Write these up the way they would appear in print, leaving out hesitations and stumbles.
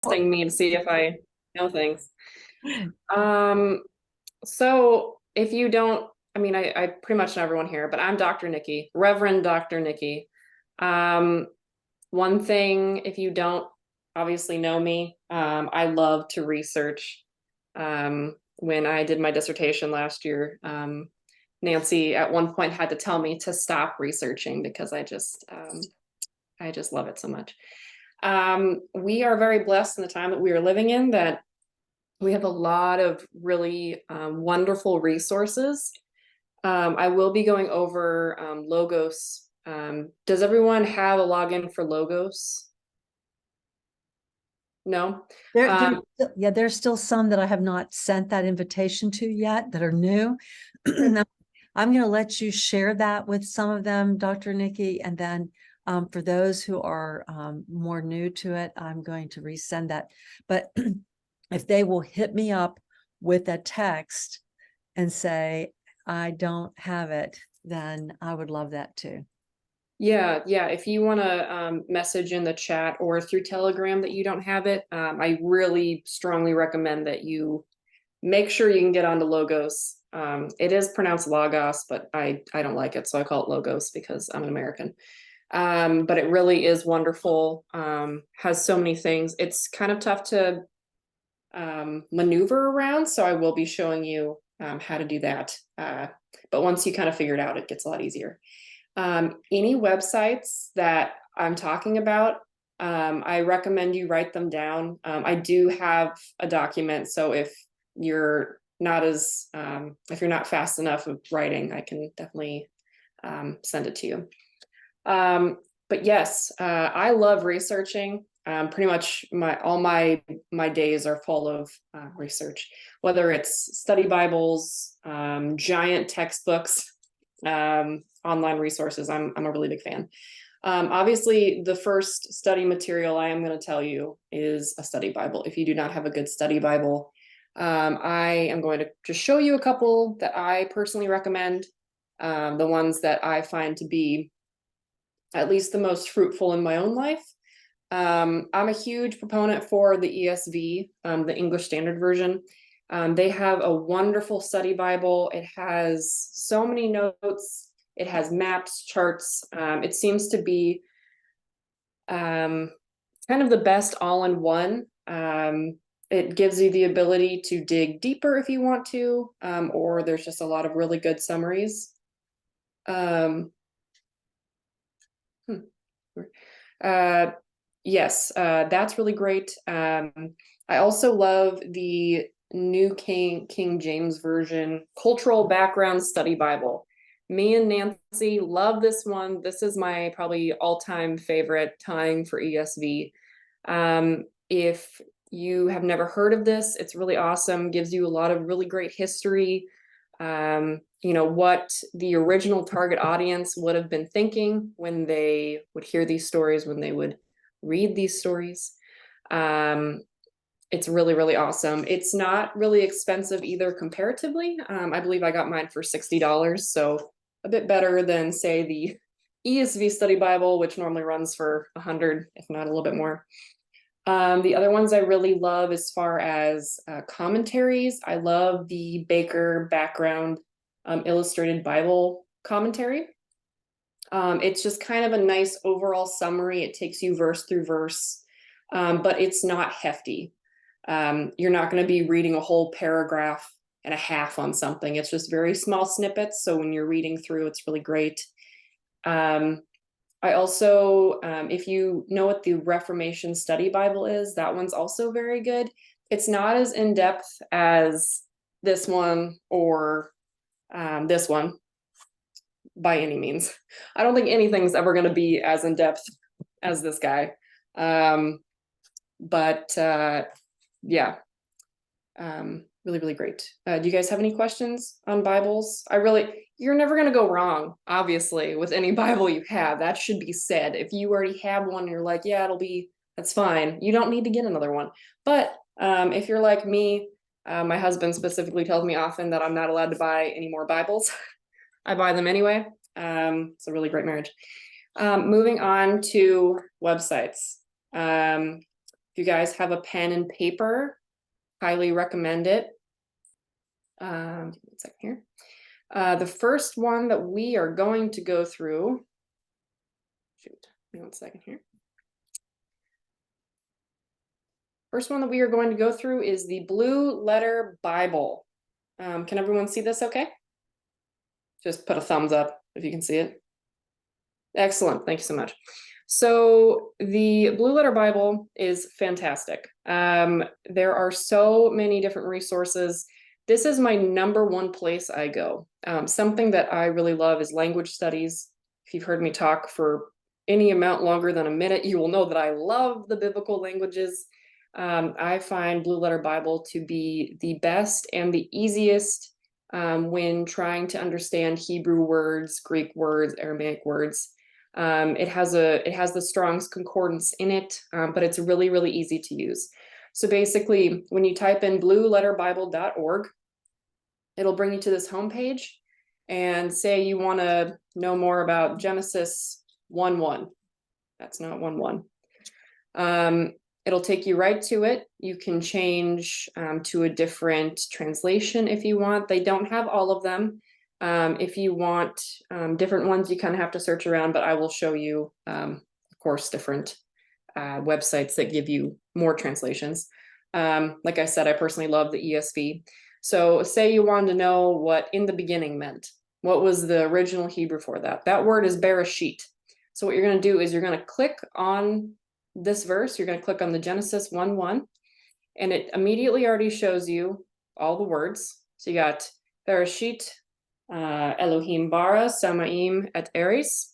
testing me to see if I know things. Um, so if you don't, I pretty much know everyone here, but I'm Dr. Nikki, Reverend Dr. Nikki. Um, One thing, if you don't obviously know me, I love to research. When I did my dissertation last year, Nancy at one point had to tell me to stop researching because I just love it so much. We are very blessed in the time that we are living in that we have a lot of really wonderful resources. I will be going over Logos. Does everyone have a login for Logos? No? Um, There's still some that I have not sent that invitation to yet that are new. I'm going to let you share that with some of them, Dr. Nikki, and then for those who are more new to it, I'm going to resend that. But if they will hit me up with a text and say, I don't have it, then I would love that too. yeah. If you want to message in the chat or through Telegram that you don't have it, I really strongly recommend that you make sure you can get onto Logos. It is pronounced Logos, but I don't like it, so I call it Logos because I'm an American. But it really is wonderful. Has so many things. It's kind of tough to maneuver around, so I will be showing you how to do that. But once you kind of figure it out, it gets a lot easier. Any websites that I'm talking about, I recommend you write them down. I do have a document, so you're not if you're not fast enough of writing, I can definitely send it to you. But yes, I love researching. Pretty much all my days are full of research, whether it's study Bibles, giant textbooks, online resources. I'm a really big fan. Obviously, the first study material I am going to tell you is a study Bible. If you do not have a good study Bible, I am going to just show you a couple that I personally recommend, the ones that I find to be at least the most fruitful in my own life. I'm a huge proponent for the ESV, the English Standard Version. They have a wonderful study Bible. It has so many notes. It has maps, charts. It seems to be kind of the best all-in-one. It gives you the ability to dig deeper if you want to, or there's just a lot of really good summaries. Um, hmm. Uh, yes, that's really great. I also love the New King James Version Cultural Background Study Bible. Me and Nancy love this one. This is my probably all-time favorite, tying for ESV. If you have never heard of this, it's really awesome. Gives you a lot of really great history. What the original target audience would have been thinking when they would hear these stories, when they would read these stories. It's really, really awesome. It's not really expensive either comparatively. I believe I got mine for $60, so a bit better than, say, the ESV Study Bible, which normally runs for 100, if not a little bit more. The other ones I really love as far as commentaries, I love the Baker background illustrated Bible commentary. It's just kind of a nice overall summary. It takes you verse through verse, but it's not hefty. You're not going to be reading a whole paragraph and a half on something. It's just very small snippets. So when you're reading through, it's really great. I also, if you know what the Reformation Study Bible is, that one's also very good. It's not as in-depth as this one or this one by any means. I don't think anything's ever going to be as in-depth as this guy. But yeah, really, really great. Do you guys have any questions on Bibles? You're never going to go wrong, obviously, with any Bible you have. That should be said. If you already have one, and you're like, yeah, that's fine. You don't need to get another one. But if you're like me, my husband specifically tells me often that I'm not allowed to buy any more Bibles. I buy them anyway. It's a really great marriage. Moving on to websites. If you guys have a pen and paper, highly recommend it. Give me a second here. The first one that we are going to go through, shoot, give me 1 second here. First one that we are going to go through is the Blue Letter Bible. Can everyone see this okay? Just put a thumbs up if you can see it. Excellent, thank you so much. So the Blue Letter Bible is fantastic. There are so many different resources. This is my #1 place I go. Something that I really love is language studies. If you've heard me talk for any amount longer than a minute, you will know that I love the biblical languages. I find Blue Letter Bible to be the best and the easiest when trying to understand Hebrew words, Greek words, Aramaic words. It has the Strong's Concordance in it, but it's really, really easy to use. So basically, when you type in blueletterbible.org, it'll bring you to this homepage, and say you want to know more about Genesis 1:1. That's not 1:1. It'll take you right to it. You can change to a different translation if you want. They don't have all of them. If you want different ones, you kind of have to search around, but I will show you, of course, different websites that give you more translations. Like I said, I personally love the ESV. So say you wanted to know what in the beginning meant. What was the original Hebrew for that? That word is bereshit. So what you're going to do is you're going to click on this verse. You're going to click on the Genesis 1:1, and it immediately already shows you all the words. So you got bereshit, Elohim bara, Samaim et Eris,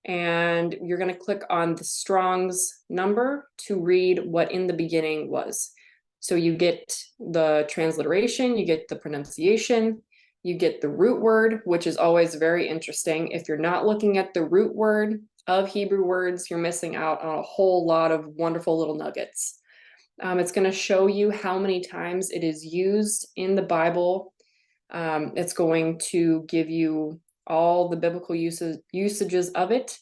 and you're going to click on the Strong's number to read what in the beginning was. So you get the transliteration, you get the pronunciation, you get the root word, which is always very interesting. If you're not looking at the root word of Hebrew words, you're missing out on a whole lot of wonderful little nuggets. It's going to show you how many times it is used in the Bible. It's going to give you all the biblical usages of it.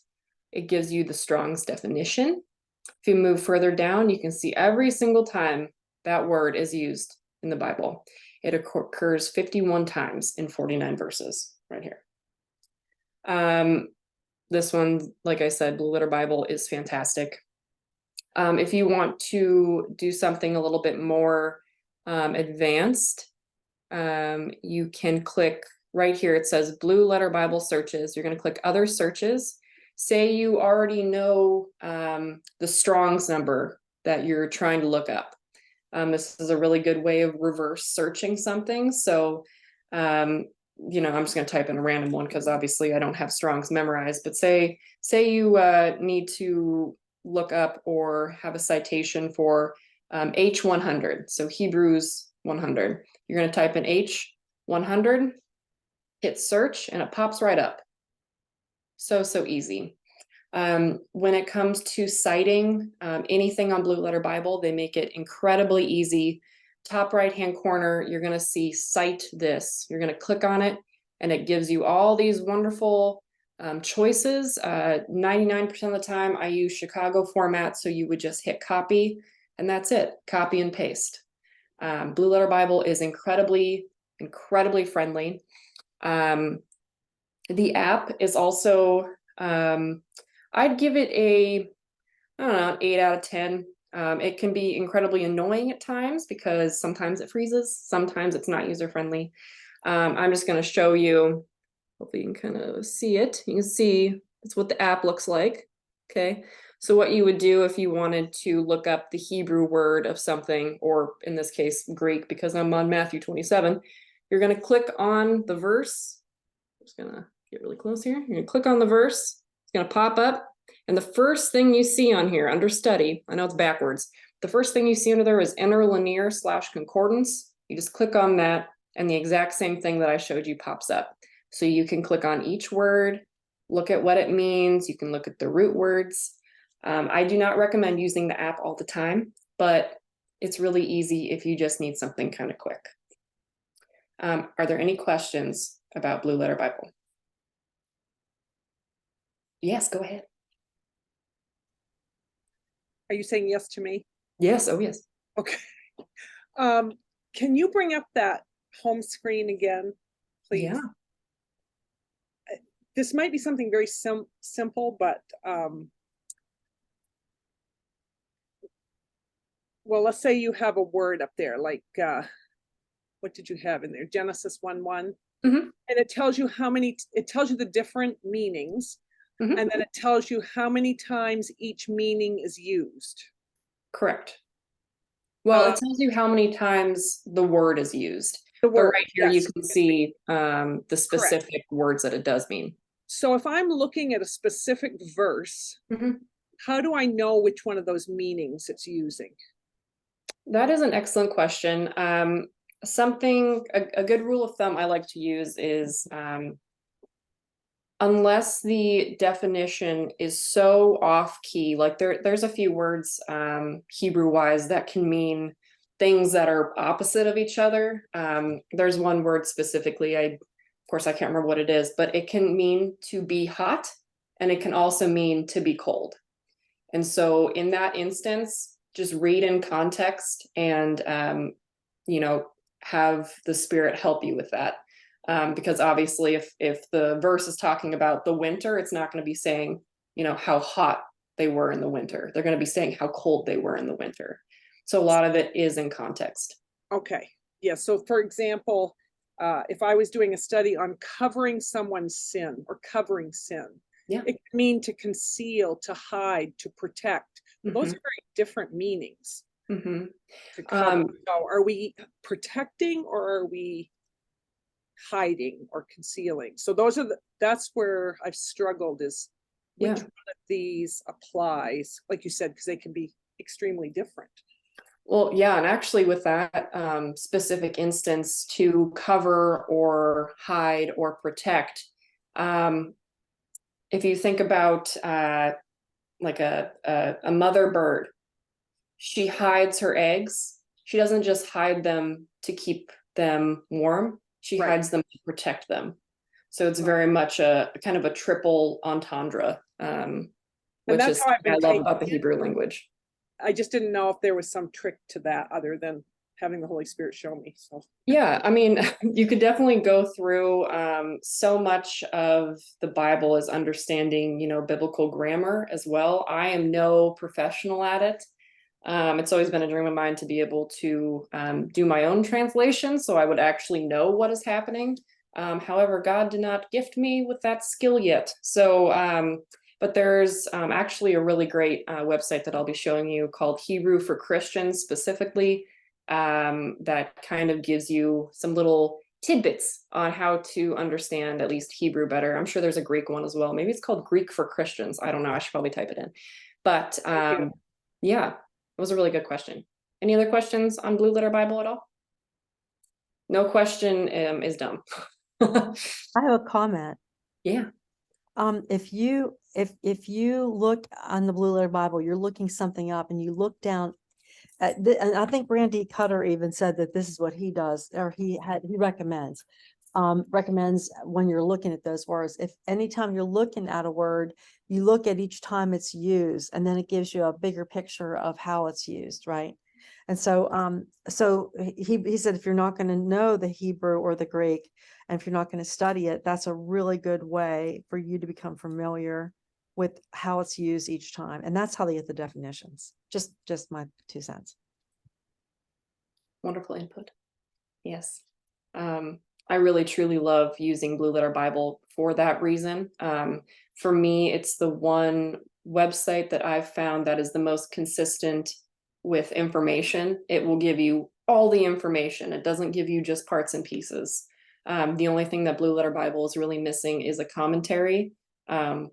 It gives you the Strong's definition. If you move further down, you can see every single time that word is used in the Bible. It occurs 51 times in 49 verses right here. This one, like I said, Blue Letter Bible is fantastic. If you want to do something a little bit more advanced, you can click right here. It says Blue Letter Bible searches. You're going to click other searches. Say you already know the Strong's number that you're trying to look up. This is a really good way of reverse searching something. So, you know, I'm just going to type in a random one because obviously I don't have Strong's memorized. But say you need to look up or have a citation for H100. So Hebrews 100. You're going to type in H100, hit search, and it pops right up. So easy. When it comes to citing anything on Blue Letter Bible, they make it incredibly easy. Top right-hand corner, you're going to see Cite This. You're going to click on it, and it gives you all these wonderful choices. 99% of the time, I use Chicago format, so you would just hit copy, and that's it. Copy and paste. Blue Letter Bible is incredibly friendly. The app is also, I'd give it a, I don't know, 8 out of 10. It can be incredibly annoying at times because sometimes it freezes, sometimes it's not user-friendly. I'm just going to show you, hopefully you can kind of see it. You can see that's what the app looks like. Okay, so what you would do if you wanted to look up the Hebrew word of something, or in this case, Greek, because I'm on Matthew 27, you're going to click on the verse. I'm just going to get really close here. You're going to click on the verse. It's going to pop up. And the first thing you see on here under study, I know it's backwards. The first thing you see under there is interlinear / concordance. You just click on that, and the exact same thing that I showed you pops up. So you can click on each word, look at what it means. You can look at the root words. I do not recommend using the app all the time, but it's really easy if you just need something kind of quick. Are there any questions about Blue Letter Bible? Yes, go ahead. Are you saying yes to me? Yes. Oh, yes. Okay. Um, can you bring up that home screen again, please? Yeah. This might be something very simple, but well, let's say you have a word up there, like what did you have in there? Genesis 1:1. Hmm. And it tells you how many, it tells you the different meanings, Hmm. and then it tells you how many times each meaning is used. Correct. Well, Uh, it tells you how many times the word is used, the but word, right here you yes, can see the correct. specific words that it does mean. So if I'm looking at a specific verse, Hmm. how do I know which one of those meanings it's using? That is an excellent question. A good rule of thumb I like to use is unless the definition is so off key, like there's a few words Hebrew wise that can mean things that are opposite of each other. There's one word specifically, of course I can't remember what it is, but it can mean to be hot and it can also mean to be cold. And so in that instance, just read in context and you know, have the spirit help you with that. Because obviously if the verse is talking about the winter, it's not going to be saying, you know, how hot they were in the winter. They're going to be saying how cold they were in the winter. So a lot of it is in context. Okay. Yeah. So for example, if I was doing a study on covering someone's sin or covering sin, Yeah. it can mean to conceal, to hide, to protect. Well, those Mm-hmm. are very different meanings Mm-hmm. to cover. So are we protecting or are we hiding or concealing? So that's where I've struggled, is which Yeah. one of these applies, like you said, because they can be extremely different. Well, yeah, and actually with that specific instance, to cover or hide or protect, um, if you think about like a mother bird, she hides her eggs. She doesn't just hide them to keep them warm. She Right. hides them to protect them. So it's very much a kind of a triple entendre, And which that's is how I've what been I love taking about the it. Hebrew language. I just didn't know if there was some trick to that other than having the Holy Spirit show me. So Yeah, I mean, you could definitely go through so much of the Bible is understanding, you know, biblical grammar as well. I am no professional at it. It's always been a dream of mine to be able to do my own translation, so I would actually know what is happening. However, God did not gift me with that skill yet. So, but there's actually a really great website that I'll be showing you called Hebrew for Christians specifically, that kind of gives you some little tidbits on how to understand at least Hebrew better. I'm sure there's a Greek one as well. Maybe it's called Greek for Christians. I don't know. I should probably type it in. But yeah, it was a really good question. Any other questions on Blue Letter Bible at all? No question is dumb. I have a comment. Yeah. If you look on the Blue Letter Bible, you're looking something up and you look down at and I think Randy Cutter even said that this is what he does, or he recommends when you're looking at those words. If anytime you're looking at a word, you look at each time it's used, and then it gives you a bigger picture of how it's used, right? And so he said, if you're not going to know the Hebrew or the Greek, and if you're not going to study it, that's a really good way for you to become familiar with how it's used each time. And that's how they get the definitions. Just my 2 cents. Wonderful input. Yes. I really truly love using Blue Letter Bible for that reason. For me, it's the one website that I've found that is the most consistent with information. It will give you all the information. It doesn't give you just parts and pieces. The only thing that Blue Letter Bible is really missing is a commentary,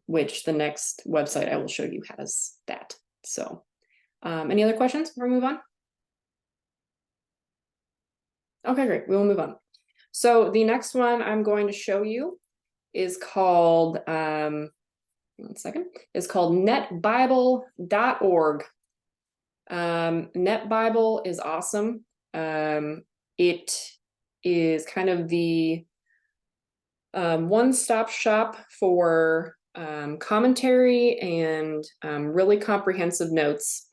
which the next website I will show you has that. So, any other questions before we move on? Okay, great. We will move on. So the next one I'm going to show you is called, one second, is called netbible.org. NetBible is awesome. It is kind of the one-stop shop for commentary and really comprehensive notes.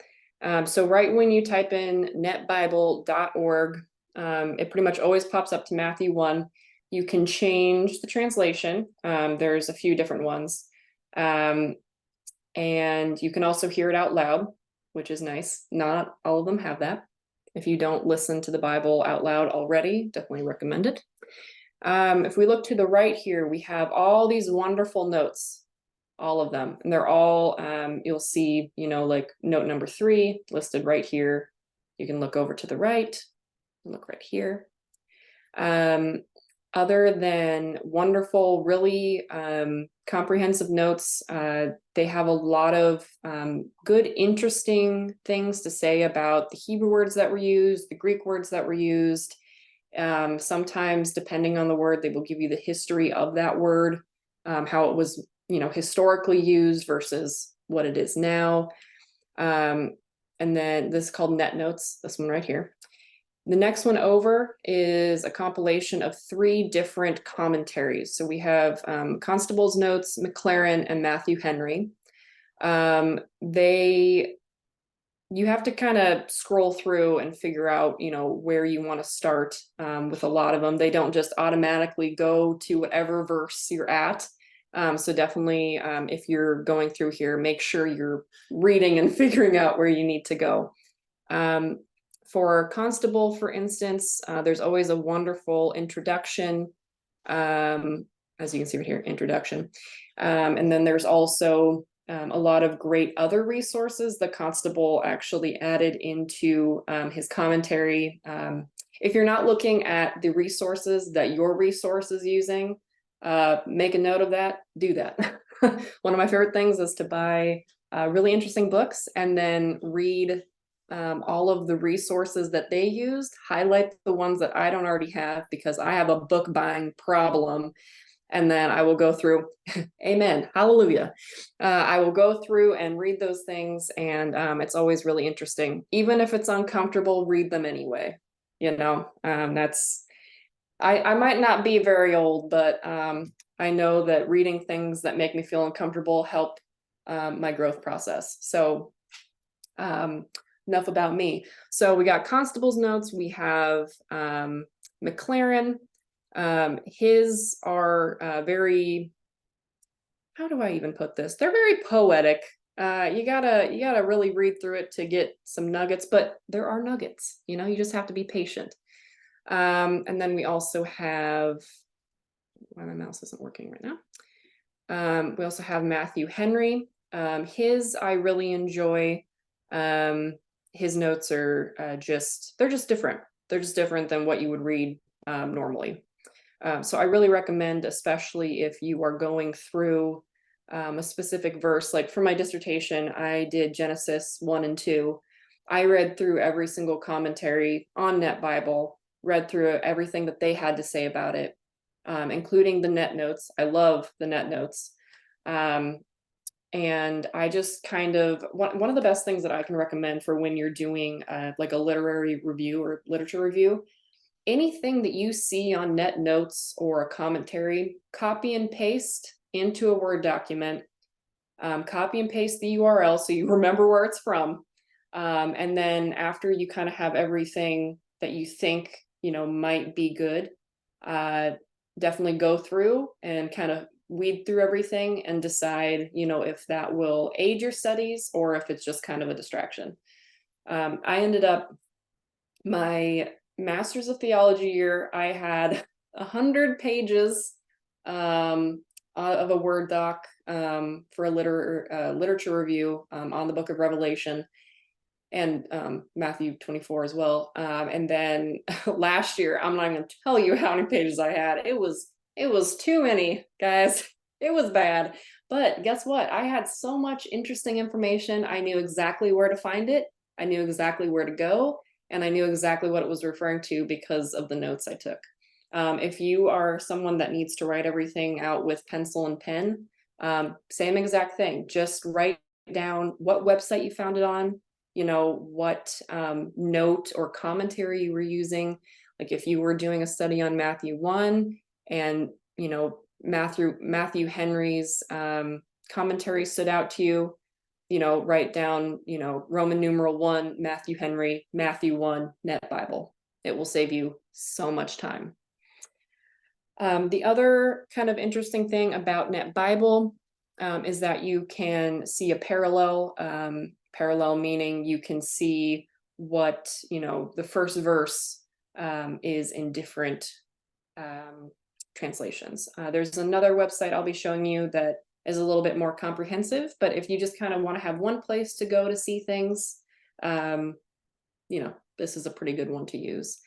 So right when you type in netbible.org, it pretty much always pops up to Matthew 1. You can change the translation. There's a few different ones. And you can also hear it out loud, which is nice. Not all of them have that. If you don't listen to the Bible out loud already, definitely recommend it. If we look to the right here, we have all these wonderful notes, all of them. And they're all, you'll see, like note number 3 listed right here. You can look over to the right, look right here. Other than wonderful, really comprehensive notes, they have a lot of good, interesting things to say about the Hebrew words that were used, the Greek words that were used. Sometimes, depending on the word, they will give you the history of that word, how it was, historically used versus what it is now. And then this is called Net Notes, this one right here. The next one over is a compilation of 3 different commentaries. So we have Constable's Notes, McLaren, and Matthew Henry. You have to kind of scroll through and figure out, where you want to start with a lot of them. They don't just automatically go to whatever verse you're at. So definitely, if you're going through here, make sure you're reading and figuring out where you need to go. For Constable, for instance, there's always a wonderful introduction, as you can see right here, introduction. And then there's also a lot of great other resources that Constable actually added into his commentary. If you're not looking at the resources that your resource is using, make a note of that, do that. One of my favorite things is to buy really interesting books and then read all of the resources that they used, highlight the ones that I don't already have because I have a book buying problem. And then I will go through, amen, hallelujah. I will go through and read those things, and it's always really interesting. Even if it's uncomfortable, read them anyway. That's, I might not be very old, but I know that reading things that make me feel uncomfortable help my growth process. So enough about me. So we got Constable's Notes, we have McLaren. His are very, how do I even put this? They're very poetic. You gotta really read through it to get some nuggets, but there are nuggets, you just have to be patient. And then we also have, why my mouse isn't working right now. We also have Matthew Henry. His I really enjoy. His notes are they're just different. They're just different than what you would read normally. So I really recommend, especially if you are going through a specific verse. Like for my dissertation, I did Genesis 1 and 2. I read through every single commentary on Net Bible, read through everything that they had to say about it, including the net notes. I love the net notes. And I just kind of, one of the best things that I can recommend for when you're doing like a literary review or literature review, anything that you see on net notes or a commentary, copy and paste into a Word document, copy and paste the URL so you remember where it's from. And then after you kind of have everything that you think, might be good, definitely go through and kind of weed through everything and decide, if that will aid your studies or if it's just kind of a distraction. I ended up, my Master's of Theology year, I had 100 pages of a Word doc for a literature review on the book of Revelation and Matthew 24 as well. And then last year, I'm not even gonna tell you how many pages I had. It was too many, guys. It was bad. But guess what? I had so much interesting information. I knew exactly where to find it. I knew exactly where to go. And I knew exactly what it was referring to because of the notes I took. If you are someone that needs to write everything out with pencil and pen, same exact thing. Just write down what website you found it on, what note or commentary you were using. Like if you were doing a study on Matthew 1 and, Matthew Henry's commentary stood out to you, write down, Roman numeral 1, Matthew Henry, Matthew 1, Net Bible. It will save you so much time. The other kind of interesting thing about Net Bible is that you can see a parallel, parallel meaning you can see what, the first verse is in different translations. There's another website I'll be showing you that is a little bit more comprehensive, but if you just kind of want to have one place to go to see things, this is a pretty good one to use.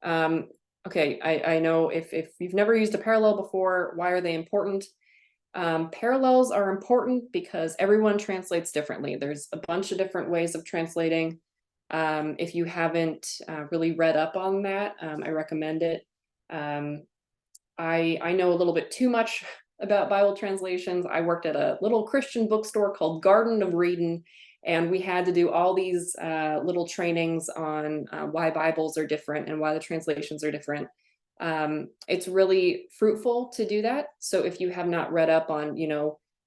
Okay, I know if you've never used a parallel before, why are they important? Parallels are important because everyone translates differently. There's a bunch of different ways of translating. If you haven't really read up on that, I recommend it. I know a little bit too much about Bible translations. I worked at a little Christian bookstore called Garden of Reading, and we had to do all these little trainings on why Bibles are different and why the translations are different. It's really fruitful to do that. So if you have not read up on,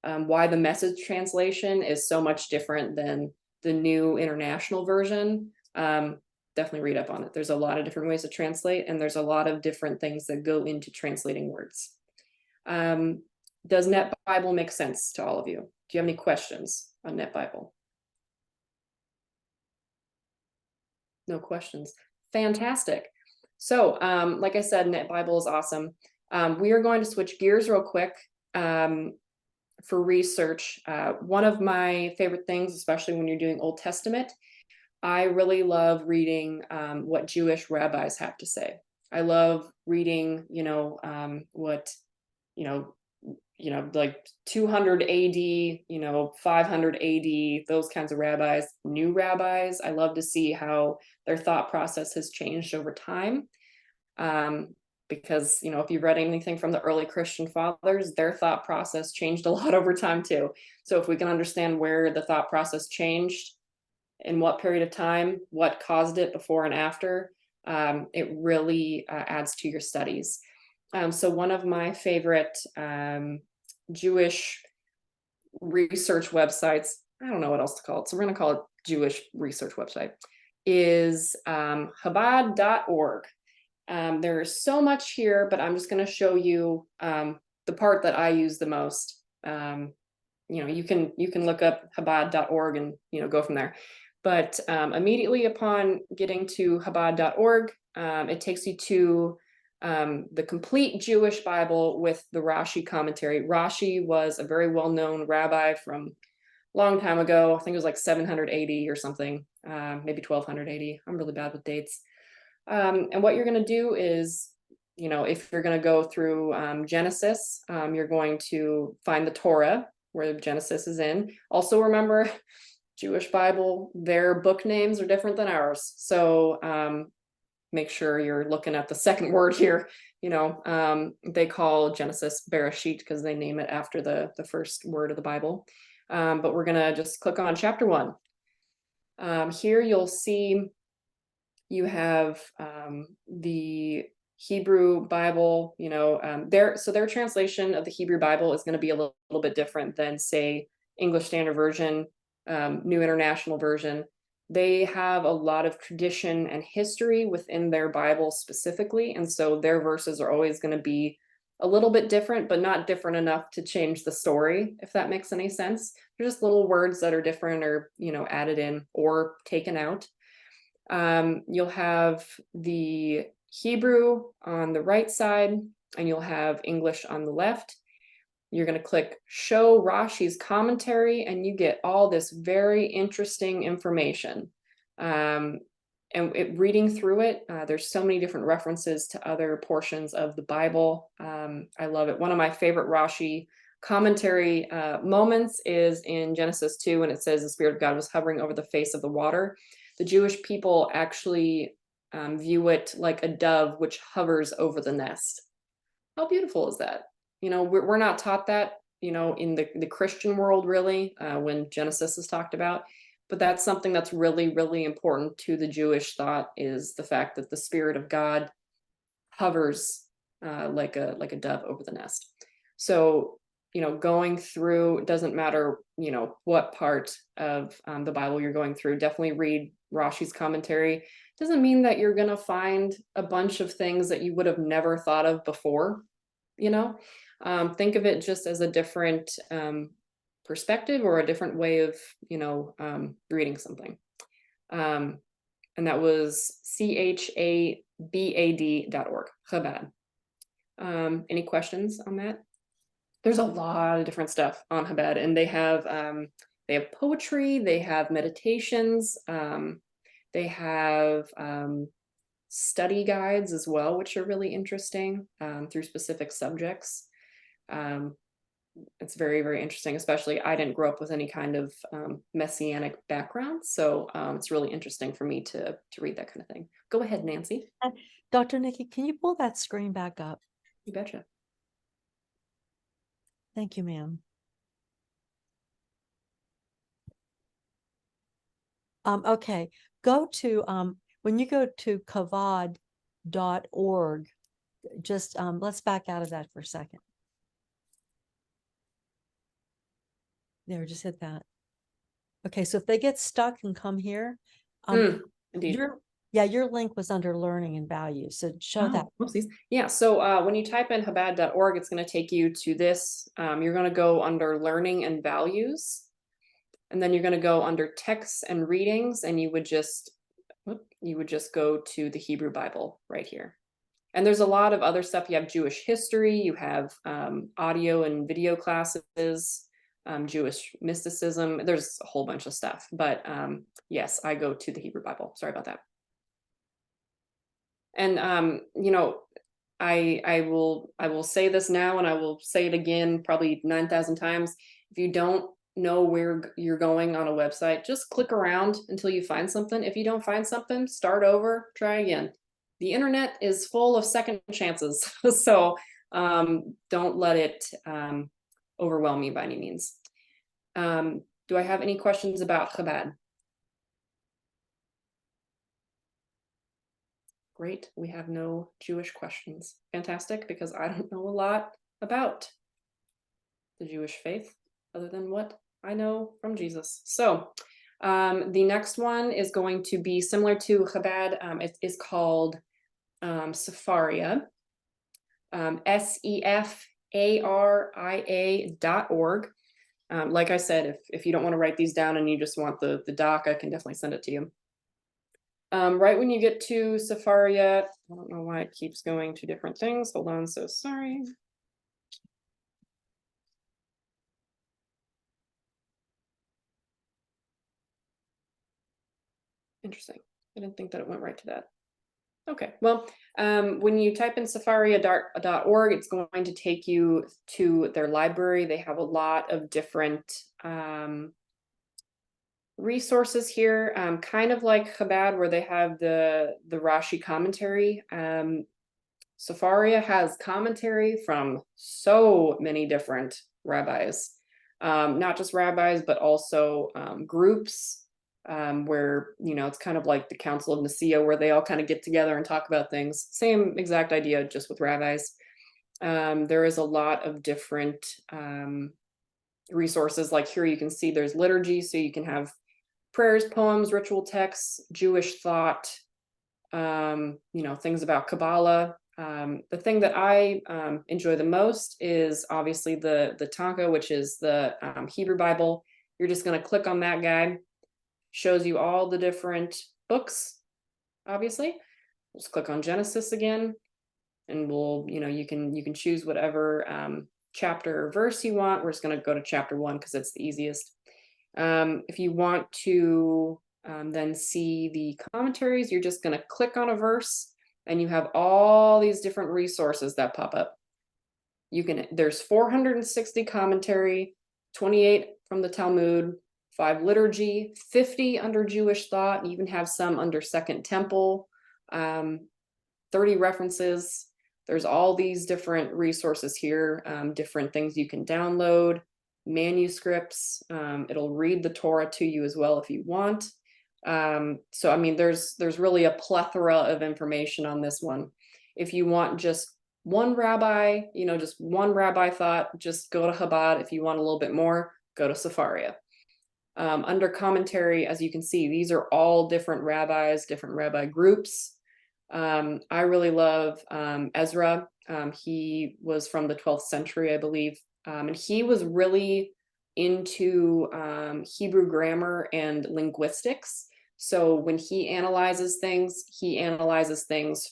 why the Message translation is so much different than the New International Version, definitely read up on it. There's a lot of different ways to translate, and there's a lot of different things that go into translating words. Does Net Bible make sense to all of you? Do you have any questions on Net Bible? No questions. Fantastic. So, like I said, Net Bible is awesome. We are going to switch gears real quick for research. One of my favorite things, especially when you're doing Old Testament, I really love reading what Jewish rabbis have to say. I love reading, what, like 200 AD, 500 AD, those kinds of rabbis, new rabbis. I love to see how their thought process has changed over time. Because, if you've read anything from the early Christian fathers, their thought process changed a lot over time too. So if we can understand where the thought process changed, in what period of time, what caused it before and after, it really adds to your studies. So one of my favorite Jewish research websites, I don't know what else to call it, so we're going to call it Jewish research website, is Chabad.org. There's so much here, but I'm just going to show you the part that I use the most. You can look up Chabad.org and go from there. But immediately upon getting to Chabad.org, it takes you to the complete Jewish Bible with the Rashi commentary. Rashi was a very well-known rabbi from a long time ago. I think it was like 780 or something, maybe 1280. I'm really bad with dates. And what you're going to do is, if you're going to go through Genesis, you're going to find the Torah, where Genesis is in. Also remember, Jewish Bible, their book names are different than ours. So make sure you're looking at the second word here. They call Genesis Bereshit because they name it after the first word of the Bible. But we're gonna just click on chapter 1. Here you'll see you have the Hebrew Bible, their translation of the Hebrew Bible is going to be a little bit different than, say, English Standard Version, New International Version. They have a lot of tradition and history within their Bible specifically, and so their verses are always going to be a little bit different, but not different enough to change the story, if that makes any sense. They're just little words that are different or, added in or taken out. You'll have the Hebrew on the right side, and you'll have English on the left. You're going to click Show Rashi's Commentary, and you get all this very interesting information. And reading through it, there's so many different references to other portions of the Bible. I love it. One of my favorite Rashi commentary moments is in Genesis 2, when it says the Spirit of God was hovering over the face of the water. The Jewish people actually view it like a dove which hovers over the nest. How beautiful is that? We're not taught that, in the Christian world, really, when Genesis is talked about. But that's something that's really, really important to the Jewish thought, is the fact that the Spirit of God hovers like a dove over the nest. So going through, it doesn't matter, what part of the Bible you're going through, definitely read Rashi's commentary. Doesn't mean that you're going to find a bunch of things that you would have never thought of before, think of it just as a different perspective or a different way of, reading something. And that was chabad.org, Chabad. Any questions on that? There's a lot of different stuff on Chabad, and they have poetry, they have meditations, they have study guides as well, which are really interesting through specific subjects. It's very, very interesting, especially I didn't grow up with any kind of messianic background. So it's really interesting for me to read that kind of thing. Go ahead, Nancy. Dr. Nikki, can you pull that screen back up? You betcha. Thank you, ma'am. Okay, go to, when you go to kavod.org, just, let's back out of that for a second. There, just hit that. Okay, so if they get stuck and come here, indeed. your link was under learning and values. So show that. Whoopsies. Yeah, so when you type in chabad.org, it's going to take you to this. You're going to go under learning and values. And then you're going to go under texts and readings, and you would just go to the Hebrew Bible right here. And there's a lot of other stuff. You have Jewish history, you have audio and video classes, Jewish mysticism. There's a whole bunch of stuff. But yes, I go to the Hebrew Bible. Sorry about that. And I will say this now, and I will say it again probably 9,000 times. If you don't know where you're going on a website, just click around until you find something. If you don't find something, start over, try again. The internet is full of second chances. So don't let it overwhelm you by any means. Do I have any questions about Chabad? Great, we have no Jewish questions. Fantastic, because I don't know a lot about the Jewish faith other than what I know from Jesus. So the next one is going to be similar to Chabad. It is called Sefaria, SEFARIA.org. Like I said, if you don't want to write these down and you just want the doc, I can definitely send it to you. Right when you get to Sefaria, I don't know why it keeps going to different things. Hold on, so sorry. Interesting. I didn't think that it went right to that. Okay, well, when you type in Sefaria.org, it's going to take you to their library. They have a lot of different resources here, kind of like Chabad, where they have the Rashi commentary. Sefaria has commentary from so many different rabbis, not just rabbis, but also groups, where, it's kind of like the Council of Nicaea, where they all kind of get together and talk about things. Same exact idea, just with rabbis. There is a lot of different resources. Like here you can see there's liturgy, so you can have prayers, poems, ritual texts, Jewish thought, things about Kabbalah. The thing that I enjoy the most is obviously the Tanka, which is the Hebrew Bible. You're just going to click on that guide. Shows you all the different books, obviously. Just click on Genesis again, and you can choose whatever chapter or verse you want. We're just going to go to chapter 1 because it's the easiest. If you want to then see the commentaries, you're just going to click on a verse, and you have all these different resources that pop up. There's 460 commentary, 28 from the Talmud, 5 liturgy, 50 under Jewish thought, and even have some under Second Temple, 30 references. There's all these different resources here, different things you can download, manuscripts. It'll read the Torah to you as well if you want. So I mean, there's really a plethora of information on this one. If you want just one rabbi, just one rabbi thought, just go to Chabad. If you want a little bit more, go to Sefaria. Under commentary, as you can see, these are all different rabbis, different rabbi groups. I really love Ezra. He was from the 12th century, I believe. And he was really into Hebrew grammar and linguistics. So when he analyzes things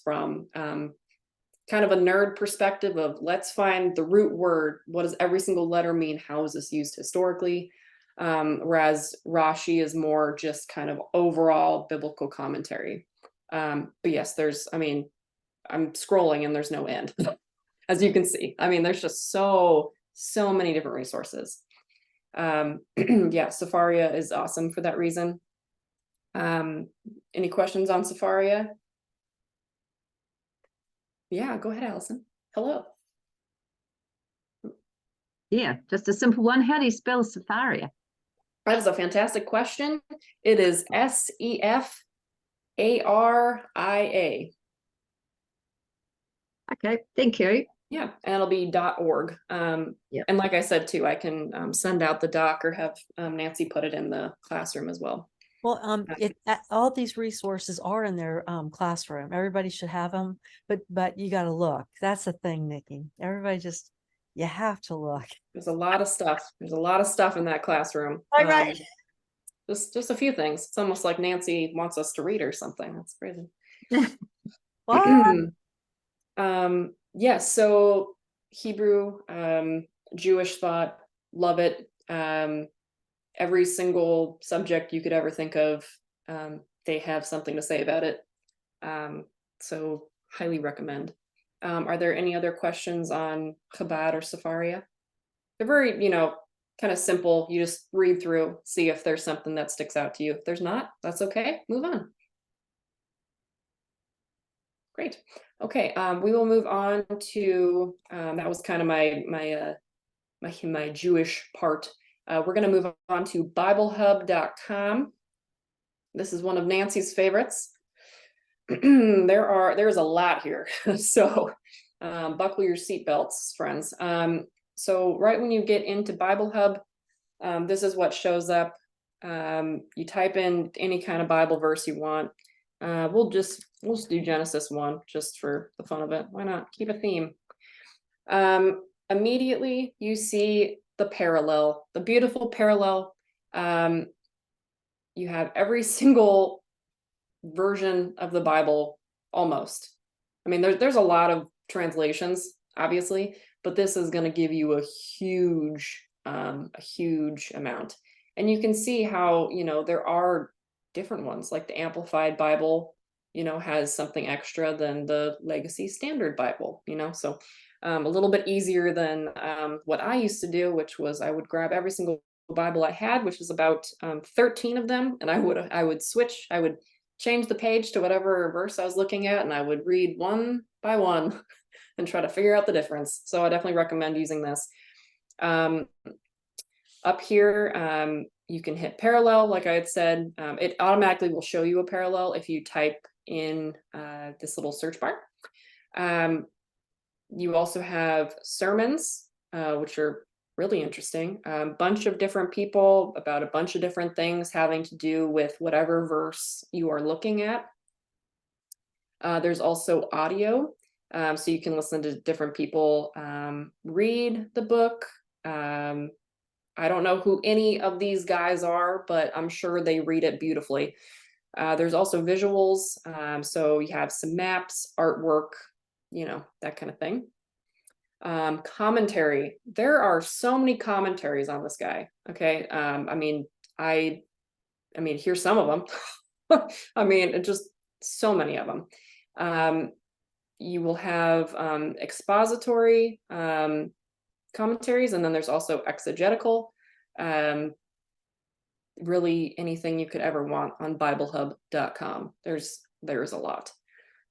from kind of a nerd perspective of, let's find the root word. What does every single letter mean? How is this used historically? Whereas Rashi is more just kind of overall biblical commentary. But yes, I'm scrolling and there's no end, as you can see. There's just so many different resources. Yeah, Sefaria is awesome for that reason. Any questions on Sefaria? Yeah, go ahead, Allison. Hello. Yeah, just a simple one. How do you spell Sefaria? That is a fantastic question. It is Sefaria. Okay, thank you. Yeah, and it'll be .org. Yep. And like I said too, I can send out the doc or have Nancy put it in the classroom as well. Well, all these resources are in their classroom. Everybody should have them, but you got to look. That's the thing, Nikki. Everybody you have to look. There's a lot of stuff. There's a lot of stuff in that classroom. Right. Just a few things. It's almost like Nancy wants us to read or something. That's crazy. What? Yeah, so Hebrew, Jewish thought, love it. Every single subject you could ever think of, they have something to say about it. So highly recommend. Are there any other questions on Chabad or Sefaria? They're very, kind of simple. You just read through, see if there's something that sticks out to you. If there's not, that's okay. Move on. Great. Okay, we will move on to, that was kind of my Jewish part. We're going to move on to BibleHub.com. This is one of Nancy's favorites. There's a lot here, so buckle your seatbelts, friends. So right when you get into Bible Hub, this is what shows up. You type in any kind of Bible verse you want. We'll just do Genesis 1 just for the fun of it. Why not? Keep a theme. Immediately you see the parallel, the beautiful parallel. You have every single version of the Bible almost. There's a lot of translations, obviously, but this is going to give you a huge amount. And you can see how, there are different ones, like the Amplified Bible, has something extra than the Legacy Standard Bible, so a little bit easier than what I used to do, which was I would grab every single Bible I had, which is about 13 of them, and I would change the page to whatever verse I was looking at, and I would read one by one and try to figure out the difference. So I definitely recommend using this. Up here, you can hit parallel, like I had said. It automatically will show you a parallel if you type in this little search bar. You also have sermons, which are really interesting. A bunch of different people about a bunch of different things having to do with whatever verse you are looking at. There's also audio, so you can listen to different people read the book. I don't know who any of these guys are, but I'm sure they read it beautifully. There's also visuals, so you have some maps, artwork, that kind of thing. Commentary. There are so many commentaries on this guy. Okay. Here's some of them. Just so many of them. You will have expository commentaries, and then there's also exegetical. Really anything you could ever want on BibleHub.com. There's a lot.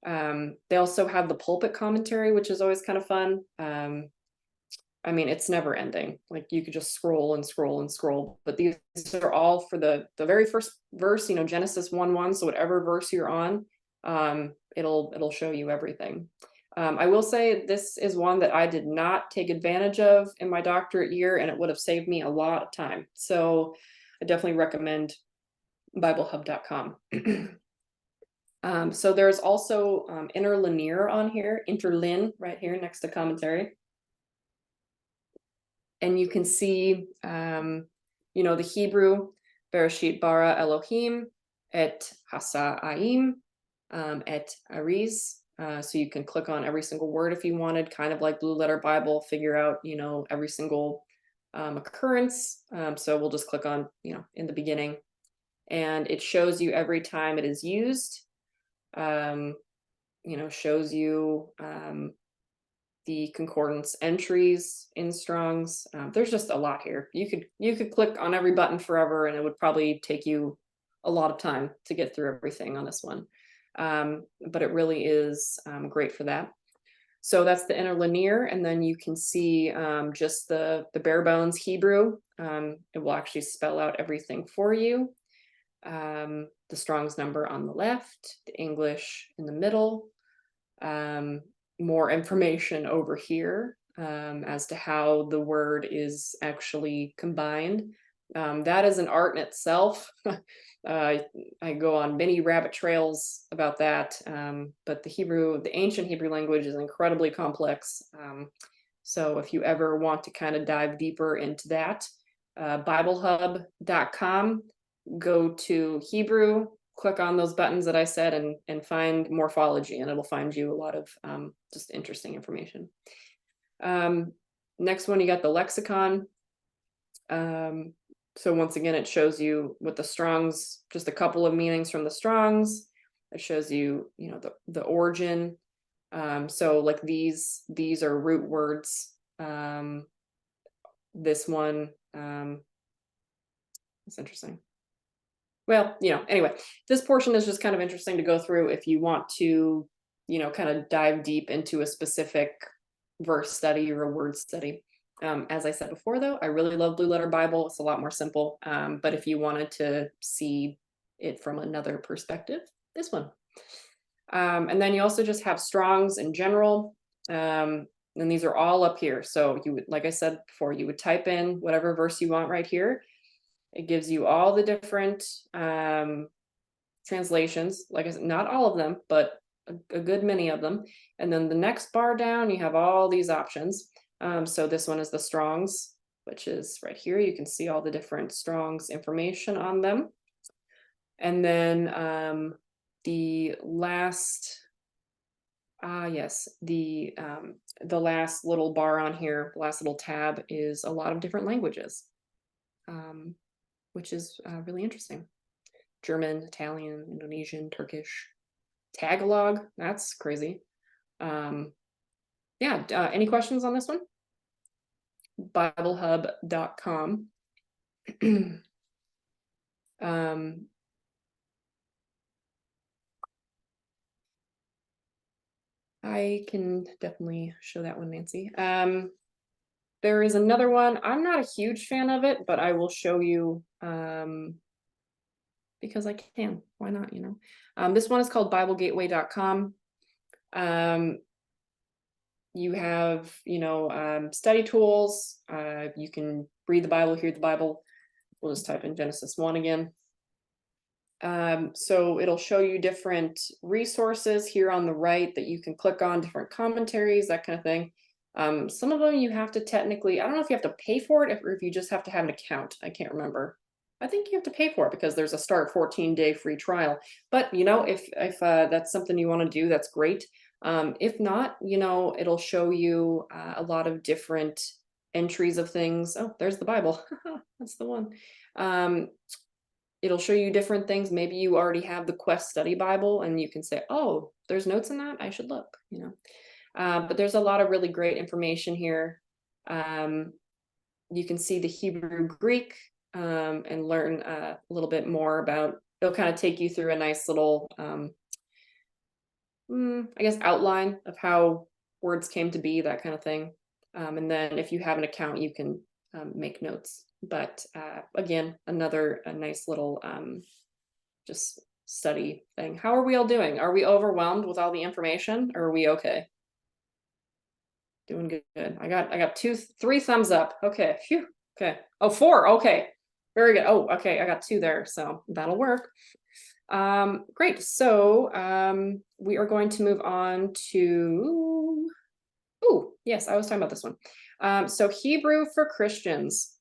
They also have the pulpit commentary, which is always kind of fun. It's never ending. Like, you could just scroll and scroll and scroll, but these are all for the very first verse, Genesis 1:1. So whatever verse you're on, it'll show you everything. I will say this is one that I did not take advantage of in my doctorate year, and it would have saved me a lot of time. So I definitely recommend BibleHub.com. So there's also interlinear on here, interlin right here next to commentary. And you can see, you know, the Hebrew, Bereshit bara Elohim, et Hasa'aim, et Ariz. So you can click on every single word if you wanted, kind of like Blue Letter Bible, figure out, you know, every single occurrence. So we'll just click on, you know, in the beginning, and it shows you every time it is used. You know, shows you the concordance entries in Strong's. There's just a lot here. You could click on every button forever, and it would probably take you a lot of time to get through everything on this one. But it really is great for that. So that's the interlinear, and then you can see just the bare bones Hebrew. It will actually spell out everything for you. The Strong's number on the left, the English in the middle. More information over here as to how the word is actually combined. That is an art in itself. I go on many rabbit trails about that, but the ancient Hebrew language is incredibly complex. So if you ever want to kind of dive deeper into that, BibleHub.com, go to Hebrew, click on those buttons that I said, and find morphology, and it'll find you a lot of just interesting information. Next one, you got the lexicon. So once again, it shows you with the Strong's, just a couple of meanings from the Strong's. It shows you, you know, the origin. So like these are root words. This one, it's interesting. Well, you know, anyway, this portion is just kind of interesting to go through if you want to, you know, kind of dive deep into a specific verse study or a word study. As I said before, though, I really love Blue Letter Bible. It's a lot more simple. But if you wanted to see it from another perspective, this one. And then you also just have Strong's in general. And these are all up here. So you would, like I said before, you would type in whatever verse you want right here. It gives you all the different translations. Like I said, not all of them, but a good many of them. And then the next bar down, you have all these options. So this one is the Strong's, which is right here. You can see all the different Strong's information on them. And then the last, yes, the last little bar on here, the last little tab is a lot of different languages. Which is really interesting. German, Italian, Indonesian, Turkish, Tagalog, that's crazy. Yeah, any questions on this one? BibleHub.com. I can definitely show that one, Nancy. There is another one. I'm not a huge fan of it, but I will show you because I can. Why not, you know? This one is called BibleGateway.com. You have, you know, study tools. You can read the Bible, hear the Bible. We'll just type in Genesis 1 again. So it'll show you different resources here on the right that you can click on, different commentaries, that kind of thing. Some of them you have to technically, I don't know if you have to pay for it or if you just have to have an account. I can't remember. I think you have to pay for it because there's a start 14-day free trial. But you know, if that's something you want to do, that's great. If not, you know, it'll show you a lot of different entries of things. Oh, there's the Bible. That's the one. It'll show you different things. Maybe you already have the Quest Study Bible and you can say, oh, there's notes in that. I should look, you know. But there's a lot of really great information here. You can see the Hebrew Greek and learn a little bit more about, it'll kind of take you through a nice little, I guess, outline of how words came to be, that kind of thing. And then if you have an account, you can make notes. But again, a nice little just study thing. How are we all doing? Are we overwhelmed with all the information, or are we okay? Doing good. I got three thumbs up. Okay. Phew. Okay. Oh, 4. Okay. Very good. Oh, okay. I got 2 there, so that'll work. Great. So we are going to move on to, oh, yes, I was talking about this one. So Hebrew for Christians.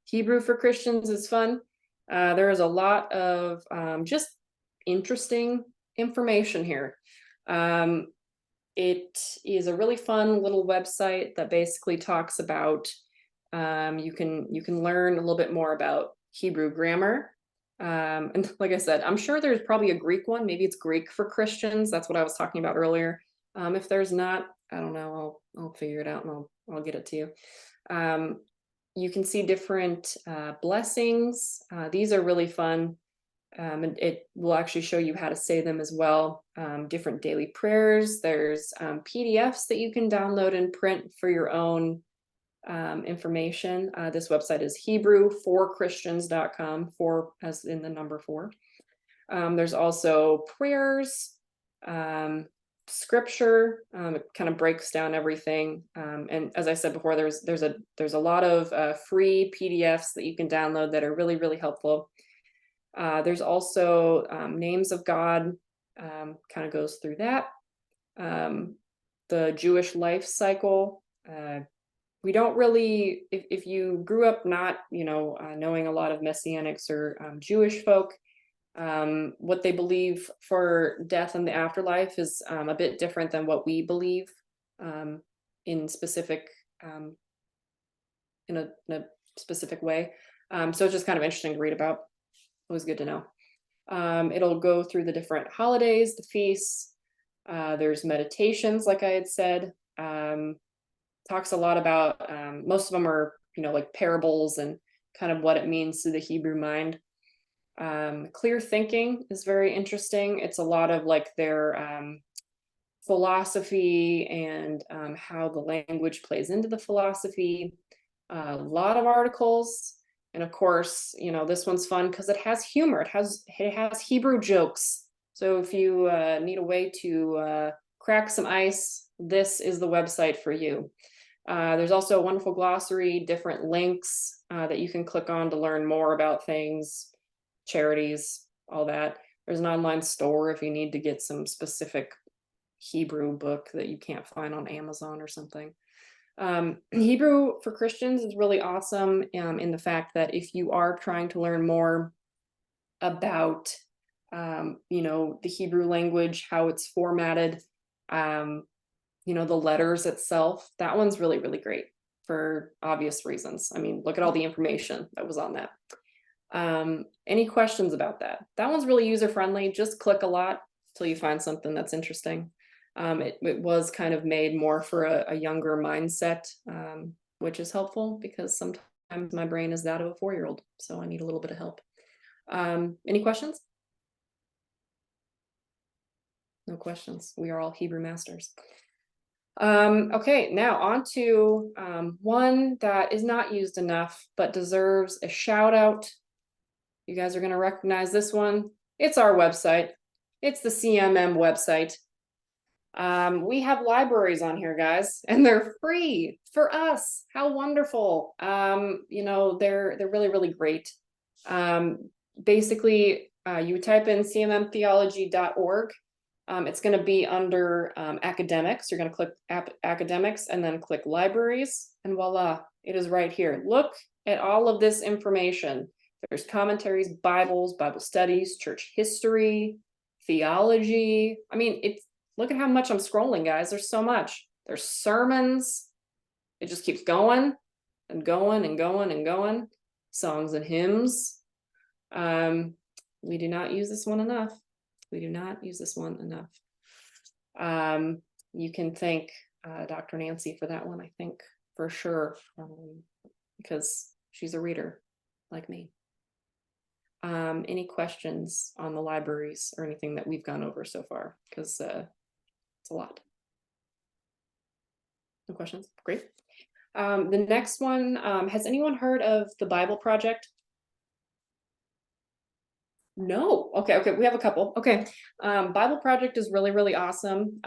Hebrew for Christians is fun. There is a lot of just interesting information here. It is a really fun little website that basically talks about you can learn a little bit more about Hebrew grammar. And like I said, I'm sure there's probably a Greek one. Maybe it's Greek for Christians. That's what I was talking about earlier. If there's not, I don't know. I'll figure it out and I'll get it to you. You can see different blessings. These are really fun. And it will actually show you how to say them as well. Different daily prayers. There's PDFs that you can download and print for your own information. This website is Hebrew4Christians.com, 4 as in the number 4. There's also prayers, scripture. It kind of breaks down everything. And as I said before, there's a lot of free PDFs that you can download that are really, really helpful. There's also names of God, kind of goes through that. The Jewish life cycle. We don't really, if you grew up not, knowing a lot of Messianics or Jewish folk, what they believe for death and the afterlife is a bit different than what we believe in specific, in a specific way. So it's just kind of interesting to read about. Always good to know. It'll go through the different holidays, the feasts. There's meditations, like I had said. Talks a lot about, most of them are, like parables and kind of what it means to the Hebrew mind. Clear thinking is very interesting. It's a lot of like their philosophy and how the language plays into the philosophy. A lot of articles. And of course, this one's fun because it has humor. It has Hebrew jokes. So if you need a way to crack some ice, this is the website for you. There's also a wonderful glossary, different links that you can click on to learn more about things, charities, all that. There's an online store if you need to get some specific Hebrew book that you can't find on Amazon or something. Hebrew for Christians is really awesome in the fact that if you are trying to learn more about, the Hebrew language, how it's formatted, the letters itself, that one's really, really great for obvious reasons. I mean, look at all the information that was on that. Any questions about that? That one's really user-friendly. Just click a lot till you find something that's interesting. It was kind of made more for a younger mindset, which is helpful because sometimes my brain is that of a 4-year-old, so I need a little bit of help. Any questions? No questions. We are all Hebrew masters. Okay, now on to one that is not used enough but deserves a shout out. You guys are going to recognize this one. It's our website. It's the CMM website. We have libraries on here, guys, and they're free for us. How wonderful. They're really, really great. Basically, you type in cmmtheology.org. It's going to be under academics. You're going to click academics and then click libraries, and voila, it is right here. Look at all of this information. There's commentaries, Bibles, Bible studies, church history, theology. I mean, look at how much I'm scrolling, guys. There's so much. There's sermons. It just keeps going and going and going and going. Songs and hymns. We do not use this one enough. We do not use this one enough. You can thank Dr. Nancy for that one, I think, for sure, because she's a reader like me. Any questions on the libraries or anything that we've gone over so far? Because it's a lot. No questions? Great. The next one, has anyone heard of the Bible Project? No. Okay. We have a couple. Okay. Bible Project is really, really awesome.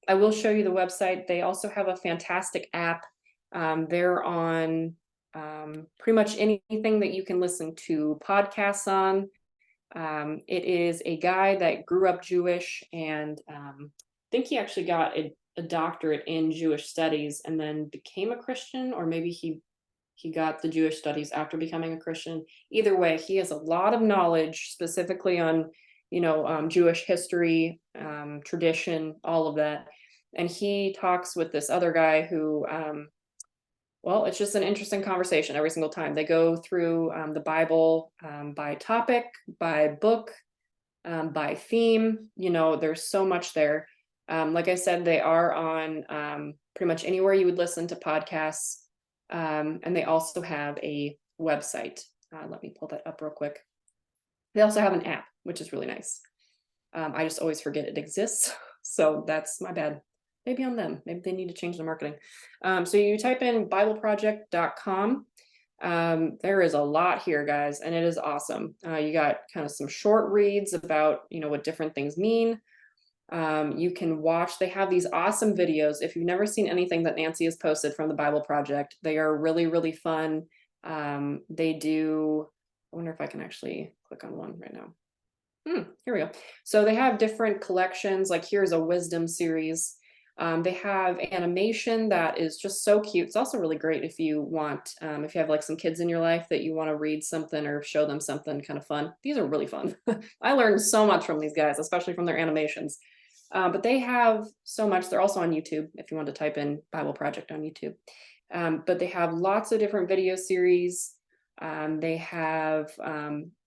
I will show you the website. They also have a fantastic app. They're on pretty much anything that you can listen to podcasts on. It is a guy that grew up Jewish, and I think he actually got a doctorate in Jewish studies and then became a Christian, or maybe he got the Jewish studies after becoming a Christian. Either way, he has a lot of knowledge specifically on, Jewish history, tradition, all of that. And he talks with this other guy who, well, it's just an interesting conversation every single time. They go through the Bible by topic, by book, by theme. There's so much there. Like I said, they are on pretty much anywhere you would listen to podcasts. And they also have a website. Let me pull that up real quick. They also have an app, which is really nice. I just always forget it exists. So that's my bad. Maybe on them. Maybe they need to change the marketing. So you type in bibleproject.com. There is a lot here, guys, and it is awesome. You got kind of some short reads about, what different things mean. You can watch, they have these awesome videos. If you've never seen anything that Nancy has posted from the Bible Project, they are really, really fun. They do, I wonder if I can actually click on one right now. Here we go. So they have different collections, like here's a wisdom series. They have animation that is just so cute. It's also really great if you want, if you have like some kids in your life that you want to read something or show them something kind of fun. These are really fun. I learned so much from these guys, especially from their animations. But they have so much. They're also on YouTube if you want to type in Bible Project on YouTube. But they have lots of different video series. They have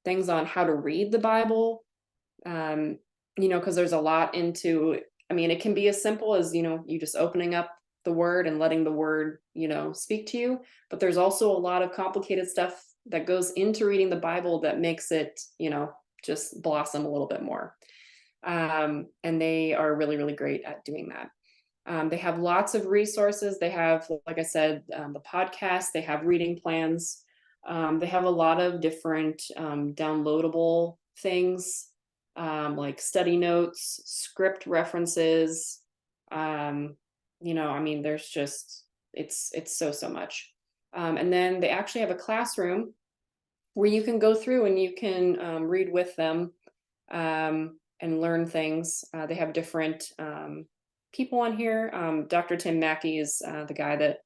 things on how to read the Bible, because there's a lot into, it can be as simple as, you just opening up the word and letting the word, speak to you. But there's also a lot of complicated stuff that goes into reading the Bible that makes it, just blossom a little bit more. And they are really, really great at doing that. They have lots of resources. They have, like I said, the podcast, they have reading plans. They have a lot of different downloadable things, like study notes, script references. There's just, it's so much. And then they actually have a classroom where you can go through and you can read with them and learn things. They have different people on here. Dr. Tim Mackey is the guy that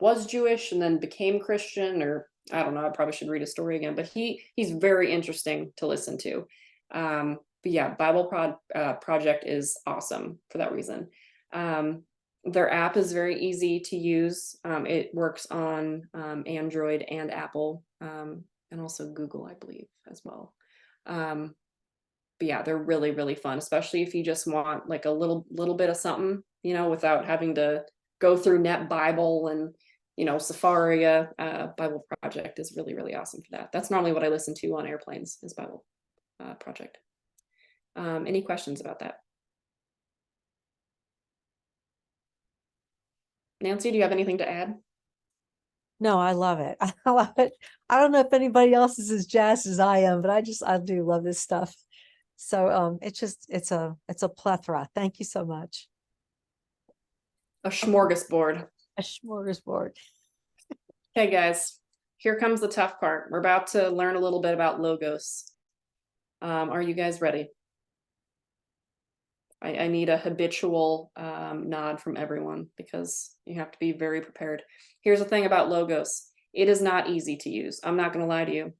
was Jewish and then became Christian, or I don't know, I probably should read his story again, but he's very interesting to listen to. But yeah, Bible Project is awesome for that reason. Their app is very easy to use. It works on Android and Apple, and also Google, I believe, as well. But yeah, they're really, really fun, especially if you just want like a little bit of something, without having to go through Net Bible and, Safari. Bible Project is really, really awesome for that. That's normally what I listen to on airplanes, is Bible Project. Any questions about that? Nancy, do you have anything to add? No, I love it. I love it. I don't know if anybody else is as jazzed as I am, but I do love this stuff. So it's a plethora. Thank you so much. A smorgasbord. A smorgasbord. Okay, guys, here comes the tough part. We're about to learn a little bit about logos. Are you guys ready? I need a habitual nod from everyone, because you have to be very prepared. Here's the thing about logos. It is not easy to use. I'm not going to lie to you.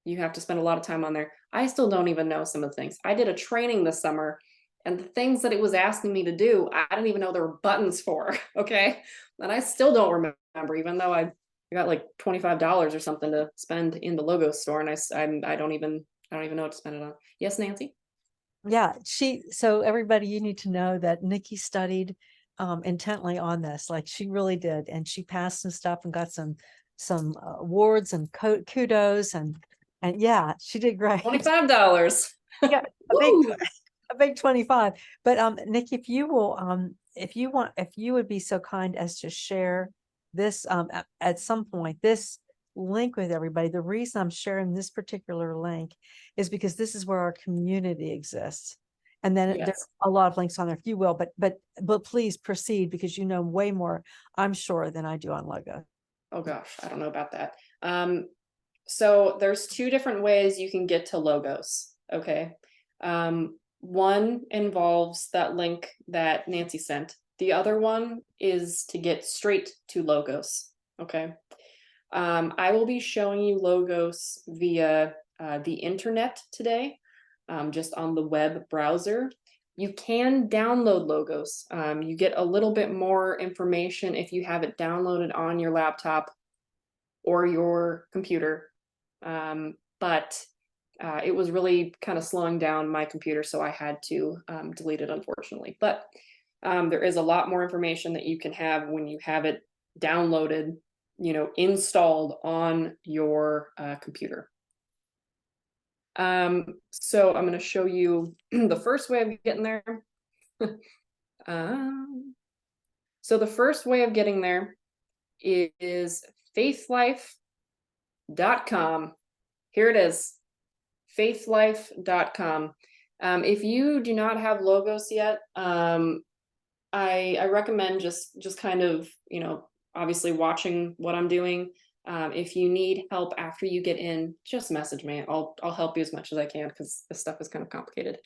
You have to spend a lot of time on there. I still don't even know some of the things. I did a training this summer, and the things that it was asking me to do, I didn't even know there were buttons for, okay? And I still don't remember, even though I got like $25 or something to spend in the logo store, and I don't even know what to spend it on. Yes, Nancy? Yeah, so everybody, you need to know that Nikki studied intently on this, like she really did, and she passed some stuff and got some awards and kudos, and yeah, she did great. $25. Yeah, a big 25. But Nikki, if you will, if you would be so kind as to share this at some point, this link with everybody. The reason I'm sharing this particular link is because this is where our community exists. And then there's Yes. a lot of links on there if you will, but please proceed because you know way more, I'm sure, than I do on logo. Oh gosh, I don't know about that. So there's two different ways you can get to logos. Okay. One involves that link that Nancy sent. The other one is to get straight to logos. Okay. I will be showing you logos via the internet today, just on the web browser. You can download logos. You get a little bit more information if you have it downloaded on your laptop or your computer. But it was really kind of slowing down my computer, so I had to delete it, unfortunately. But there is a lot more information that you can have when you have it downloaded, installed on your computer. So I'm going to show you the first way of getting there. So the first way of getting there is faithlife.com. Here it is, faithlife.com. If you do not have logos yet, I recommend just kind of, obviously watching what I'm doing. If you need help after you get in, just message me. I'll help you as much as I can because this stuff is kind of complicated.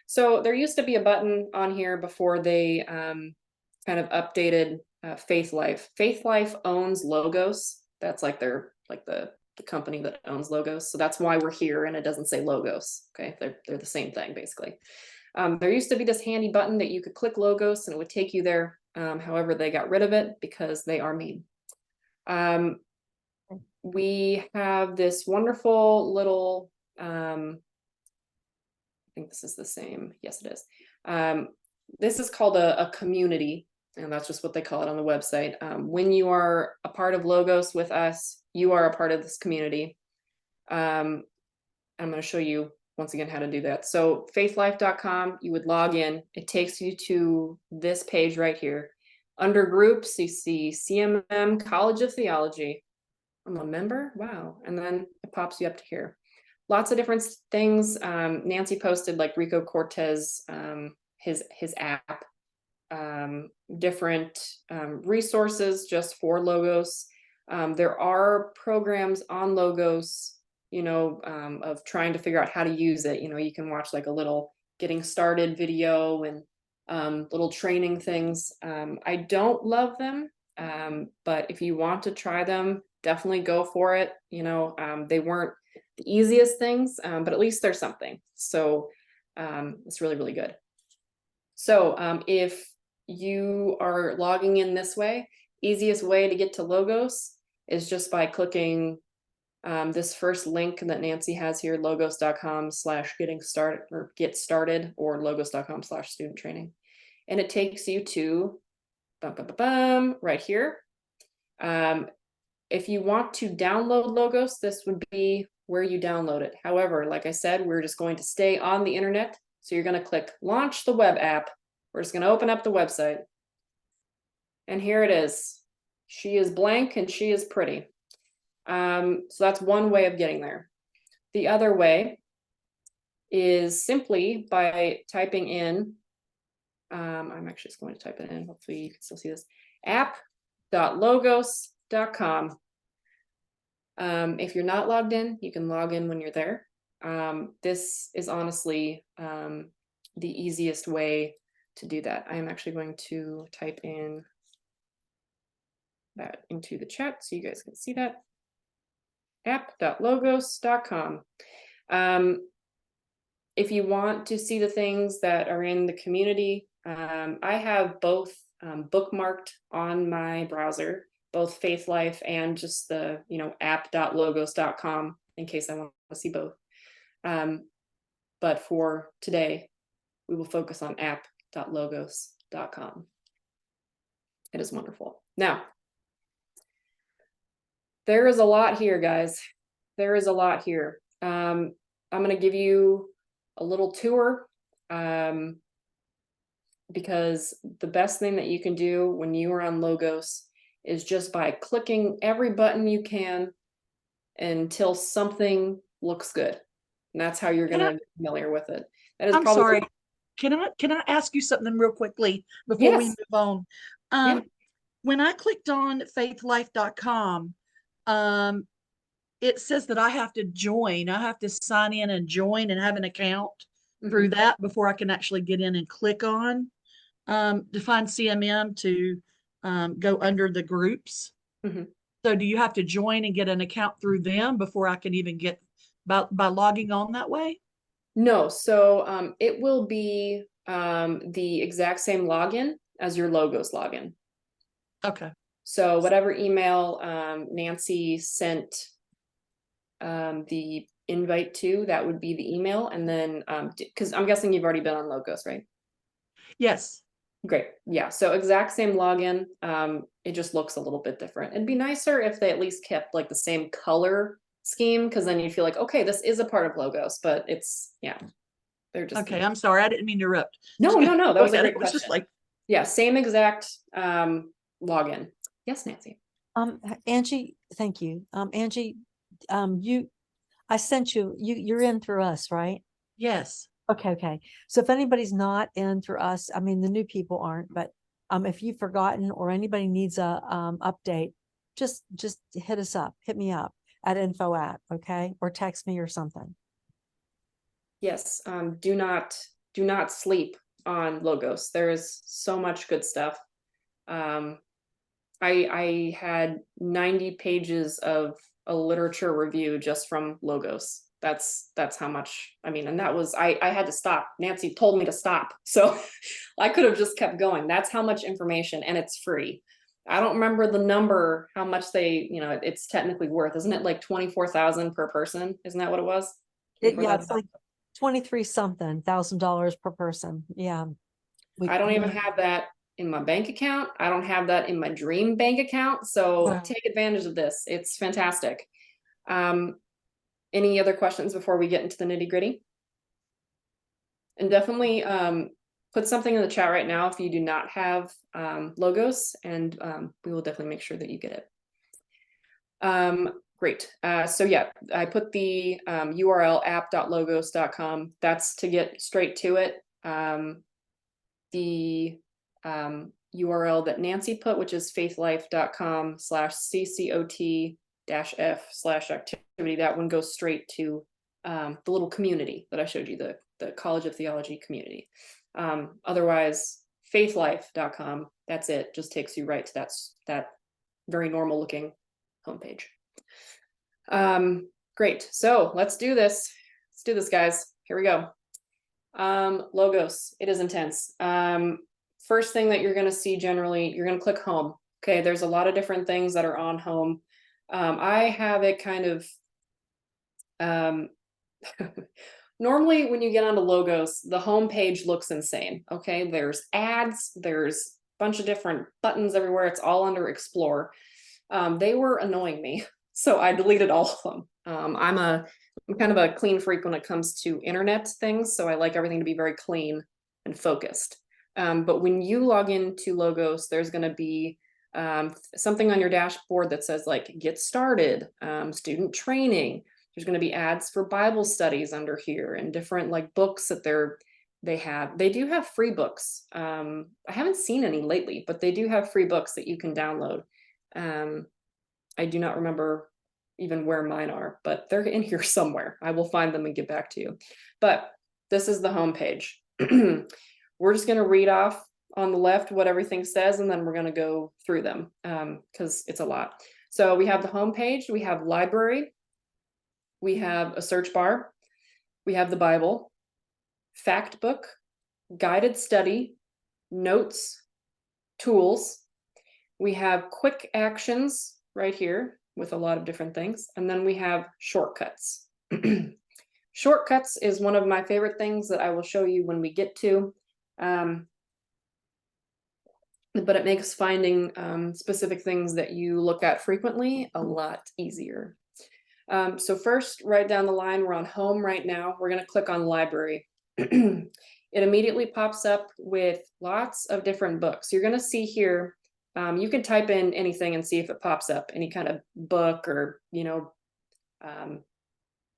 So there used to be a button on here before they kind of updated Faith Life. Faith Life owns logos. That's like the company that owns logos. So that's why we're here and it doesn't say logos. Okay, they're the same thing basically. There used to be this handy button that you could click logos and it would take you there. However, they got rid of it because they are mean. We have this wonderful little, I think this is the same. Yes, it is. This is called a community, and that's just what they call it on the website. When you are a part of Logos with us, you are a part of this community. I'm going to show you once again how to do that. So faithlife.com, you would log in. It takes you to this page right here. Under groups, you see CMM College of Theology. I'm a member. Wow. And then it pops you up to here. Lots of different things. Nancy posted like Rico Cortez, his app, different resources just for Logos. There are programs on Logos, of trying to figure out how to use it. You can watch like a little getting started video and little training things. I don't love them, but if you want to try them, definitely go for it. They weren't the easiest things, but at least there's something. So it's really, really good. So if you are logging in this way, easiest way to get to Logos is just by clicking this first link that Nancy has here, logos.com/getting started or get started, or logos.com/student training. And it takes you to right here. If you want to download Logos, this would be where you download it. However, like I said, we're just going to stay on the internet. So you're going to click launch the web app. We're just going to open up the website. And here it is. She is blank and she is pretty. So that's one way of getting there. The other way is simply by typing in, I'm actually just going to type it in. Hopefully you can still see this, app.logos.com. If you're not logged in, you can log in when you're there. This is honestly the easiest way to do that. I am actually going to type in that into the chat so you guys can see that. app.logos.com. If you want to see the things that are in the community, I have both bookmarked on my browser, both Faith Life and just the app.logos.com in case I want to see both. But for today, we will focus on app.logos.com. It is wonderful. Now, there is a lot here, guys. There is a lot here. I'm going to give you a little tour because the best thing that you can do when you are on Logos is just by clicking every button you can until something looks good. And that's how you're going to get familiar with it. That is I'm sorry. can I ask you something real quickly before we Yes. move on? Yeah. When I clicked on faithlife.com, it says that I have to join. I have to sign in and join and have an account through that before I can actually get in and click on define CMM to go under the groups. Mhm. So do you have to join and get an account through them before I can even get by logging on that way? No, so it will be the exact same login as your Logos login. Okay. So whatever email Nancy sent the invite to, that would be the email. And then because I'm guessing you've already been on Logos, right? Yes. Great. Yeah. So exact same login. It just looks a little bit different. It'd be nicer if they at least kept like the same color scheme, because then you feel like, okay, this is a part of Logos, but it's, yeah, they're just. Okay. I'm sorry. I didn't mean to interrupt. No, no, no. That was a great It was just question. like, Yeah, same exact login. Yes, Nancy. Angie, thank you. Angie, I sent you're in through us, right? yes. Okay. So if anybody's not in through us, I mean, the new people aren't, but if you've forgotten or anybody needs a update, just hit me up at info@, okay? Or text me or something. Yes, do not sleep on Logos. There is so much good stuff. I had 90 pages of a literature review just from Logos. That's how much, I mean, and that was, I had to stop. Nancy told me to stop. So I could have just kept going. That's how much information, and it's free. I don't remember the number, how much they, it's technically worth. Isn't it like 24,000 per person? Isn't that what it was? Yeah, it's like 23 something $1,000 per person. Yeah. I don't even have that in my bank account. I don't have that in my dream bank account. So Wow. take advantage of this. It's fantastic. Any other questions before we get into the nitty gritty? And definitely put something in the chat right now if you do not have Logos, and we will definitely make sure that you get it. Great. So yeah, I put the URL app.logos.com. That's to get straight to it. The URL that Nancy put, which is faithlife.com/ccot-f/activity, that one goes straight to the little community that I showed you, the College of Theology community. Otherwise, faithlife.com, that's it, just takes you right to that very normal looking homepage. Great, so let's do this. Let's do this, guys. Here we go. Logos, it is intense. First thing that you're going to see generally, you're going to click home. Okay, there's a lot of different things that are on home. I have it kind of normally when you get onto Logos, the home page looks insane. Okay, there's ads, there's a bunch of different buttons everywhere. It's all under Explore. They were annoying me, so I deleted all of them. I'm kind of a clean freak when it comes to internet things, so I like everything to be very clean and focused. But when you log into Logos, there's going to be something on your dashboard that says like get started, student training. There's going to be ads for Bible studies under here and different like books that they have. They do have free books. I haven't seen any lately, but they do have free books that you can download. I do not remember even where mine are, but they're in here somewhere. I will find them and get back to you. But this is the home page. We're just going to read off on the left what everything says, and then we're going to go through them because it's a lot. So we have the home page, we have library, we have a search bar, we have the Bible, fact book, guided study, notes, tools. We have quick actions right here with a lot of different things. And then we have shortcuts. Shortcuts is one of my favorite things that I will show you when we get to. But it makes finding specific things that you look at frequently a lot easier. So first, right down the line, we're on home right now. We're going to click on library. It immediately pops up with lots of different books. You're going to see here, you can type in anything and see if it pops up, any kind of book or, I don't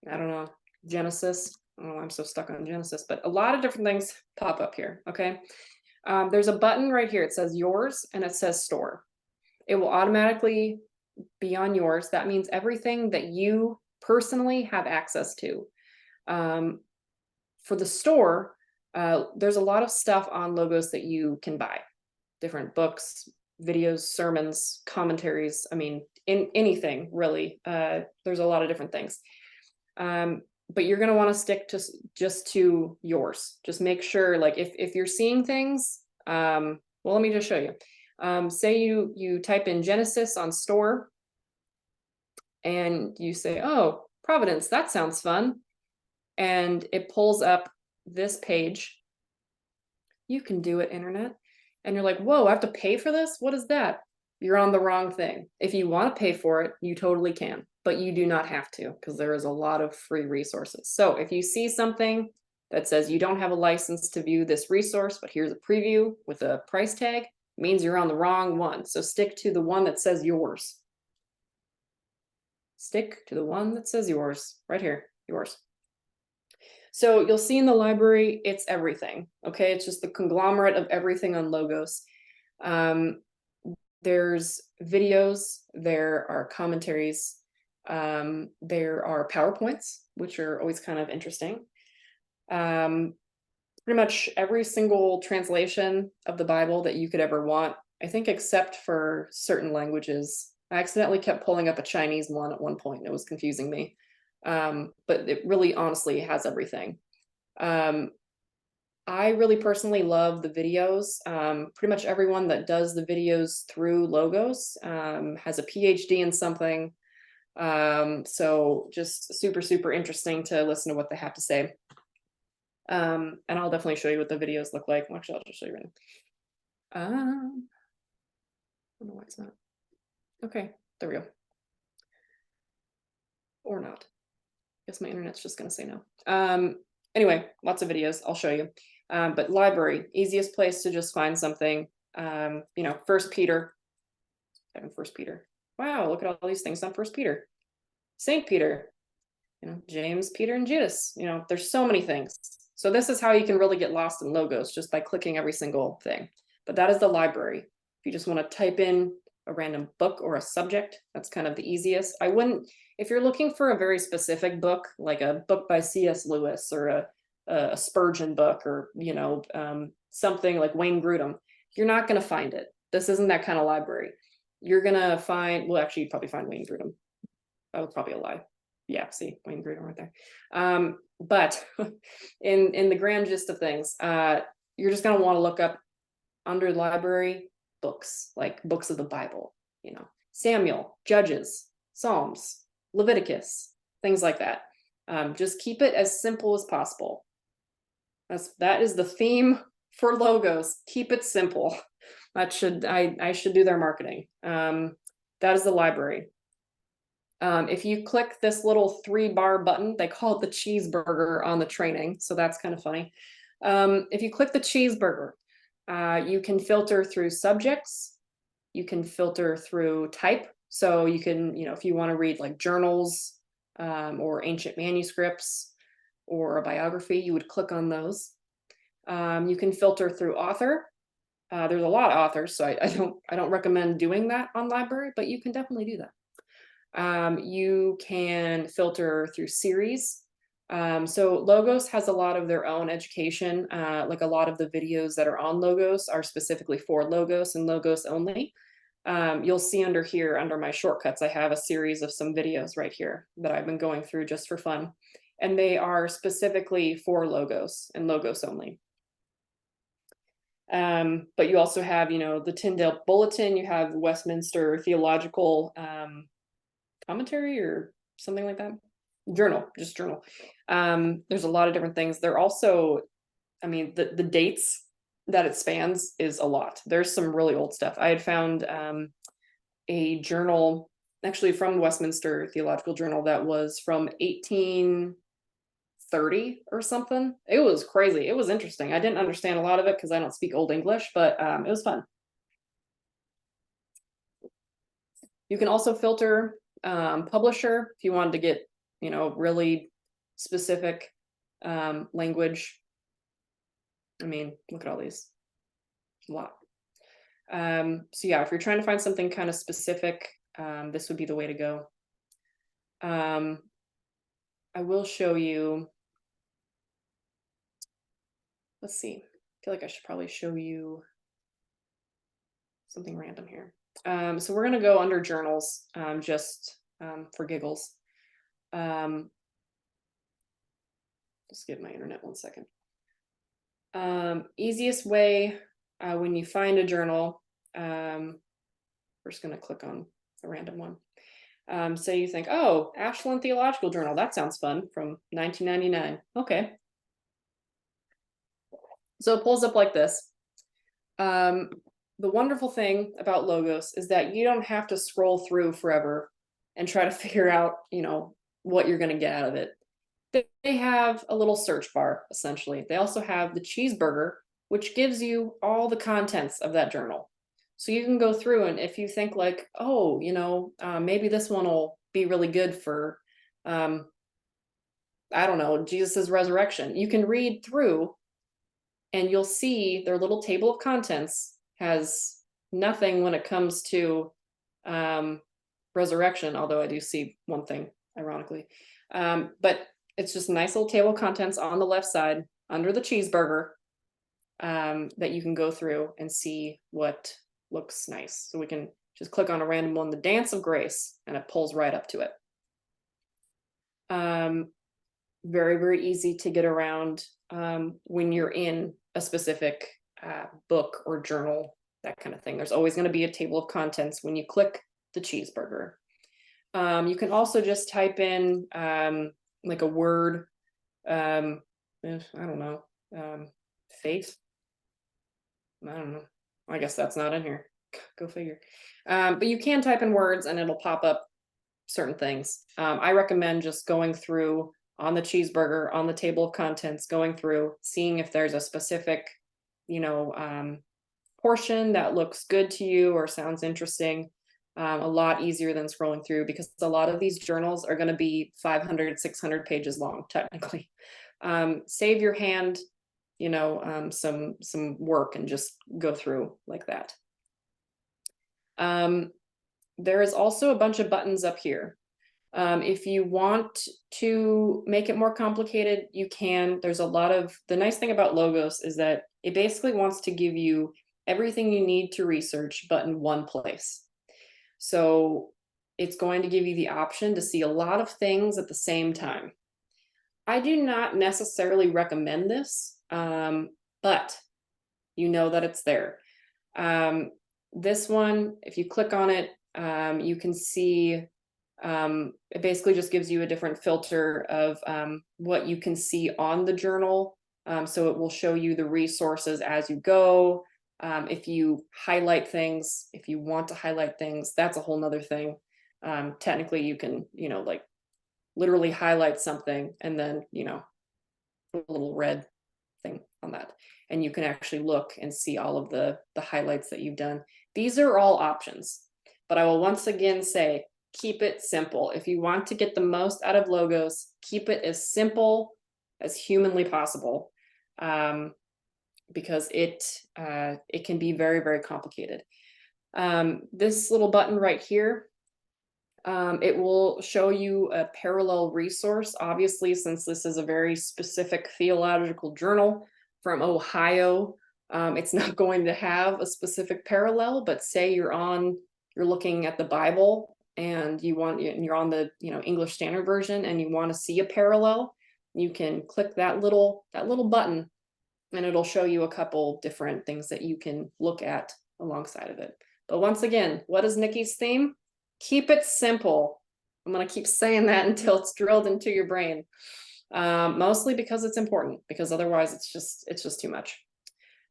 know, Genesis. Oh, I'm so stuck on Genesis, but a lot of different things pop up here. Okay. There's a button right here. It says yours and it says store. It will automatically be on yours. That means everything that you personally have access to. For the store, there's a lot of stuff on Logos that you can buy. Different books, videos, sermons, commentaries. I mean, in anything really. There's a lot of different things. But you're going to want to stick to just to yours. Just make sure, like, if you're seeing things, well, let me just show you. Say you type in Genesis on store and you say, oh, Providence, that sounds fun. And it pulls up this page. You can do it, internet. And you're like, whoa, I have to pay for this? What is that? You're on the wrong thing. If you want to pay for it, you totally can, but you do not have to, because there is a lot of free resources. So if you see something that says you don't have a license to view this resource, but here's a preview with a price tag, it means you're on the wrong one. So stick to the one that says yours. Stick to the one that says yours, right here, yours. So you'll see in the library, it's everything. Okay, it's just the conglomerate of everything on Logos. There's videos, there are commentaries, there are PowerPoints, which are always kind of interesting. Pretty much every single translation of the Bible that you could ever want, I think, except for certain languages. I accidentally kept pulling up a Chinese one at one point. It was confusing me. But it really honestly has everything. I really personally love the videos. Pretty much everyone that does the videos through Logos has a PhD in something. So just super, super interesting to listen to what they have to say. And I'll definitely show you what the videos look like. Actually, I'll just show you right now. I don't know why it's not. Okay, there we go. Or not. Guess my internet's just gonna say no. Anyway, lots of videos, I'll show you. But library, easiest place to just find something. You know, First Peter. First Peter. Wow, look at all these things on First Peter. Saint Peter. You know, James, Peter, and Judas. You know, there's so many things. So this is how you can really get lost in Logos, just by clicking every single thing. But that is the library. If you just want to type in a random book or a subject, that's kind of the easiest. I wouldn't, if you're looking for a very specific book, like a book by C.S. Lewis or a Spurgeon book, or, you know, something like Wayne Grudem, you're not going to find it. This isn't that kind of library. You're going to find, well, actually, you'd probably find Wayne Grudem. That was probably a lie. Yeah, see, Wayne Grudem right there. But in the grand gist of things, you're just going to want to look up under library books, like books of the Bible, you know, Samuel, Judges, Psalms, Leviticus, things like that. Just keep it as simple as possible. That is the theme for Logos. Keep it simple. That should, I should do their marketing. That is the library. If you click this little 3-bar button, they call it the cheeseburger on the training, so that's kind of funny. If you click the cheeseburger, you can filter through subjects, you can filter through type. So you can, you know, if you want to read like journals, or ancient manuscripts, or a biography, you would click on those. You can filter through author. There's a lot of authors, so I don't recommend doing that on library, but you can definitely do that. You can filter through series. So Logos has a lot of their own education. Like a lot of the videos that are on Logos are specifically for Logos and Logos only. You'll see under here, under my shortcuts, I have a series of some videos right here that I've been going through just for fun. And they are specifically for Logos and Logos only. But you also have, you know, the Tyndale Bulletin, you have Westminster Theological Commentary or something like that. Journal, just journal. There's a lot of different things. They're also, I mean, the dates that it spans is a lot. There's some really old stuff. I had found a journal, actually from Westminster Theological Journal, that was from 1830 or something. It was crazy. It was interesting. I didn't understand a lot of it because I don't speak Old English, but it was fun. You can also filter publisher if you wanted to get, you know, really specific. language. I mean, look at all these. A lot. So yeah, if you're trying to find something kind of specific, this would be the way to go. I will show you. Let's see. I feel like I should probably show you something random here. So we're gonna go under journals, just for giggles. Just get my internet 1 second. Easiest way, when you find a journal, we're just gonna click on a random one. So you think, oh, Ashland Theological Journal, that sounds fun, from 1999. Okay. So it pulls up like this. The wonderful thing about Logos is that you don't have to scroll through forever and try to figure out, what you're going to get out of it. They have a little search bar, essentially. They also have the cheeseburger, which gives you all the contents of that journal. So you can go through, and if you think like, oh, maybe this one will be really good for, I don't know, Jesus's resurrection. You can read through and you'll see their little table of contents has nothing when it comes to resurrection, although I do see one thing, ironically. But it's just a nice little table of contents on the left side under the cheeseburger, that you can go through and see what looks nice. So we can just click on a random one, the Dance of Grace, and it pulls right up to it. Very, very easy to get around when you're in a specific book or journal, that kind of thing. There's always going to be a table of contents when you click the cheeseburger. You can also just type in like a word, I don't know, faith. I don't know. I guess that's not in here. Go figure. But you can type in words and it'll pop up certain things. I recommend just going through on the cheeseburger, on the table of contents, going through, seeing if there's a specific, portion that looks good to you or sounds interesting. A lot easier than scrolling through, because a lot of these journals are going to be 500, 600 pages long, technically. Save your hand, some work and just go through like that. There is also a bunch of buttons up here. If you want to make it more complicated, you can. There's a lot of, the nice thing about Logos is that it basically wants to give you everything you need to research, but in one place. So it's going to give you the option to see a lot of things at the same time. I do not necessarily recommend this, but you know that it's there. This one, if you click on it, you can see it basically just gives you a different filter of what you can see on the journal. So it will show you the resources as you go. If you highlight things, if you want to highlight things, that's a whole nother thing. Technically you can, like literally highlight something and then, put a little red thing on that. And you can actually look and see all of the highlights that you've done. These are all options, but I will once again say, keep it simple. If you want to get the most out of Logos, keep it as simple as humanly possible. Because it can be very, very complicated. This little button right here, it will show you a parallel resource. Obviously, since this is a very specific theological journal from Ohio, it's not going to have a specific parallel, but say you're looking at the Bible and you're on the English Standard Version and you want to see a parallel, you can click that little button and it'll show you a couple different things that you can look at alongside of it. But once again, what is Nikki's theme? Keep it simple. I'm going to keep saying that until it's drilled into your brain. Mostly because it's important, because otherwise it's just too much.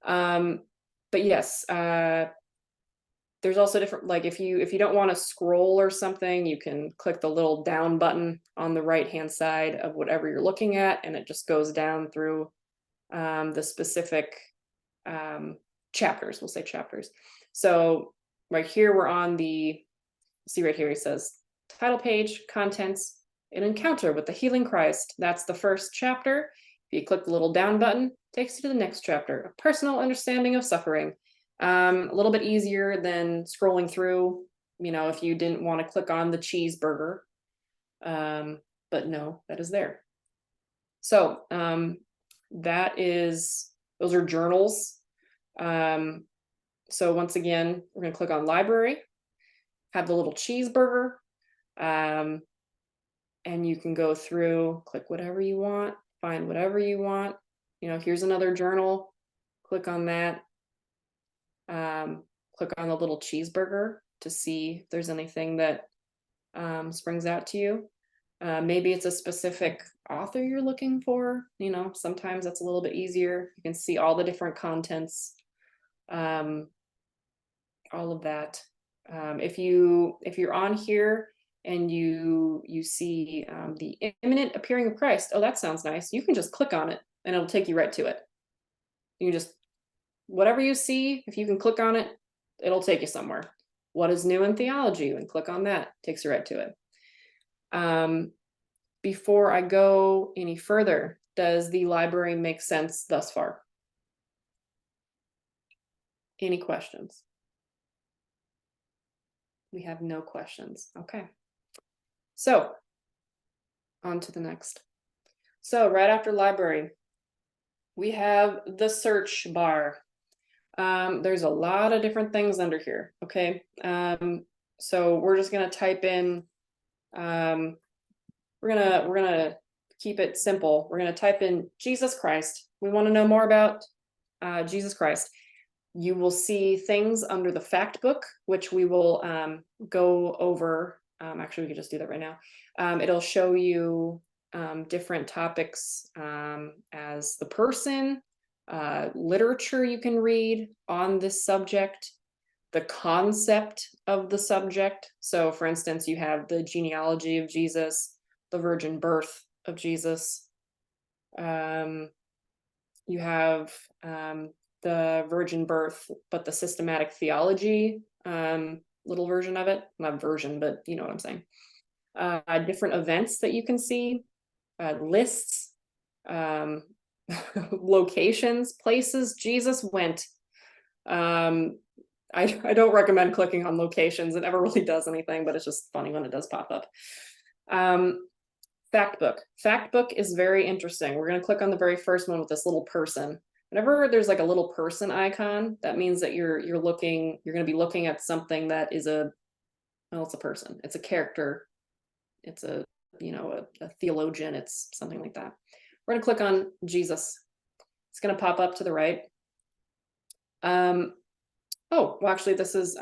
But yes, there's also different, like if you don't want to scroll or something, you can click the little down button on the right hand side of whatever you're looking at, and it just goes down through the specific chapters. We'll say chapters. So right here we're on the, see right here, he says title page, contents, an encounter with the healing Christ. That's the first chapter. If you click the little down button, takes you to the next chapter, a personal understanding of suffering. A little bit easier than scrolling through, you know, if you didn't want to click on the cheeseburger. But no, that is there. So those are journals. So once again, we're going to click on library, have the little cheeseburger, and you can go through, click whatever you want, find whatever you want. You know, here's another journal, click on that. Click on the little cheeseburger to see if there's anything that springs out to you. Maybe it's a specific author you're looking for. You know, sometimes that's a little bit easier. You can see all the different contents, all of that. If you're on here and you see the imminent appearing of Christ, oh, that sounds nice. You can just click on it and it'll take you right to it. You can just, whatever you see, if you can click on it, it'll take you somewhere. What is new in theology? And click on that, takes you right to it. Before I go any further, does the library make sense thus far? Any questions? We have no questions. Okay. So on to the next. So right after library, we have the search bar. There's a lot of different things under here. Okay. So we're just going to type in, we're gonna keep it simple. We're gonna type in Jesus Christ. We want to know more about Jesus Christ. You will see things under the fact book, which we will go over. Actually, we could just do that right now. It'll show you different topics as the person, literature you can read on this subject, the concept of the subject. So for instance, you have the genealogy of Jesus, the virgin birth of Jesus. You have the virgin birth, but the systematic theology, little version of it. Not version, but you know what I'm saying. Different events that you can see, lists, locations, places Jesus went. I don't recommend clicking on locations. It never really does anything, but it's just funny when it does pop up. Fact book. Fact book is very interesting. We're going to click on the very first one with this little person. Whenever there's like a little person icon, that means that you're going to be looking at something that is it's a person. It's a character. It's a theologian. It's something like that. We're going to click on Jesus. It's going to pop up to the right. Oh, well, actually, this is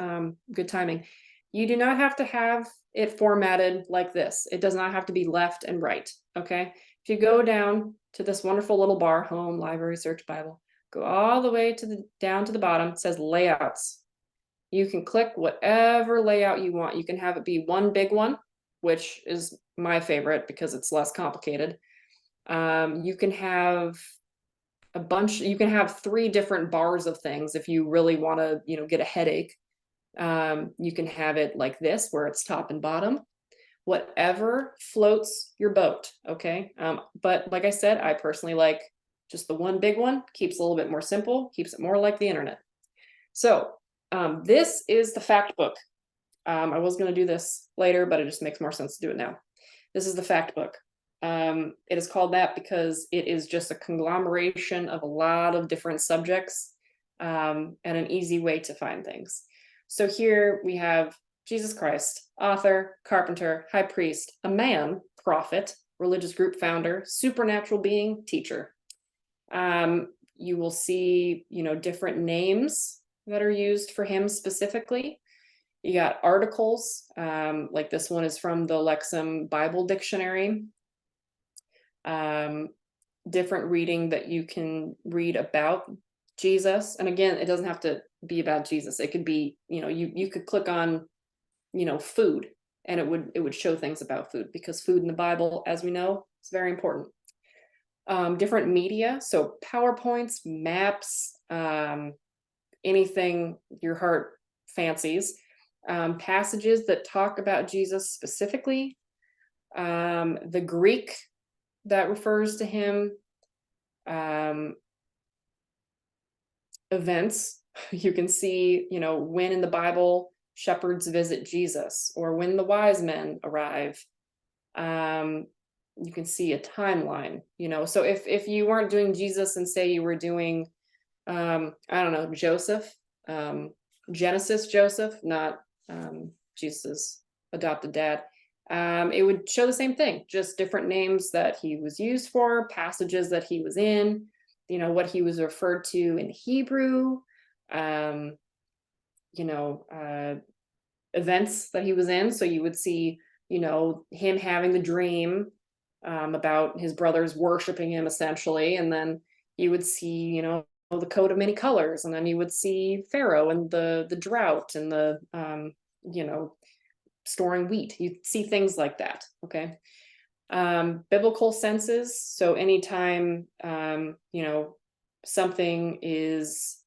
good timing. You do not have to have it formatted like this. It does not have to be left and right, okay? If you go down to this wonderful little bar, home, library, search, Bible, go all the way down to the bottom, it says layouts. You can click whatever layout you want. You can have it be one big one, which is my favorite because it's less complicated. You can have a bunch, you can have 3 different bars of things if you really want to, get a headache. You can have it like this, where it's top and bottom, whatever floats your boat. Okay. But like I said, I personally like just the one big one, keeps it a little bit more simple, keeps it more like the internet. So this is the fact book. I was going to do this later, but it just makes more sense to do it now. This is the fact book. It is called that because it is just a conglomeration of a lot of different subjects, and an easy way to find things. So here we have Jesus Christ, author, carpenter, high priest, a man, prophet, religious group founder, supernatural being, teacher. You will see, different names that are used for him specifically. You got articles, like this one is from the Lexham Bible Dictionary. Different reading that you can read about Jesus. And again, it doesn't have to be about Jesus. It could be, you could click on, food, and it would show things about food, because food in the Bible, as we know, is very important. Different media, so PowerPoints, maps, anything your heart fancies. Passages that talk about Jesus specifically. The Greek that refers to him, events. You can see, you know, when in the Bible shepherds visit Jesus, or when the wise men arrive. You can see a timeline, you know. So if you weren't doing Jesus and say you were doing, I don't know, Joseph, Genesis Joseph, not Jesus' adopted dad, it would show the same thing, just different names that he was used for, passages that he was in, you know, what he was referred to in Hebrew, you know, events that he was in. So you would see, you know, him having the dream about his brothers worshiping him, essentially, and then you would see, you know, the coat of many colors, and then you would see Pharaoh and the drought and the you know, storing wheat. You see things like that. Okay. Biblical senses. So anytime you know, something is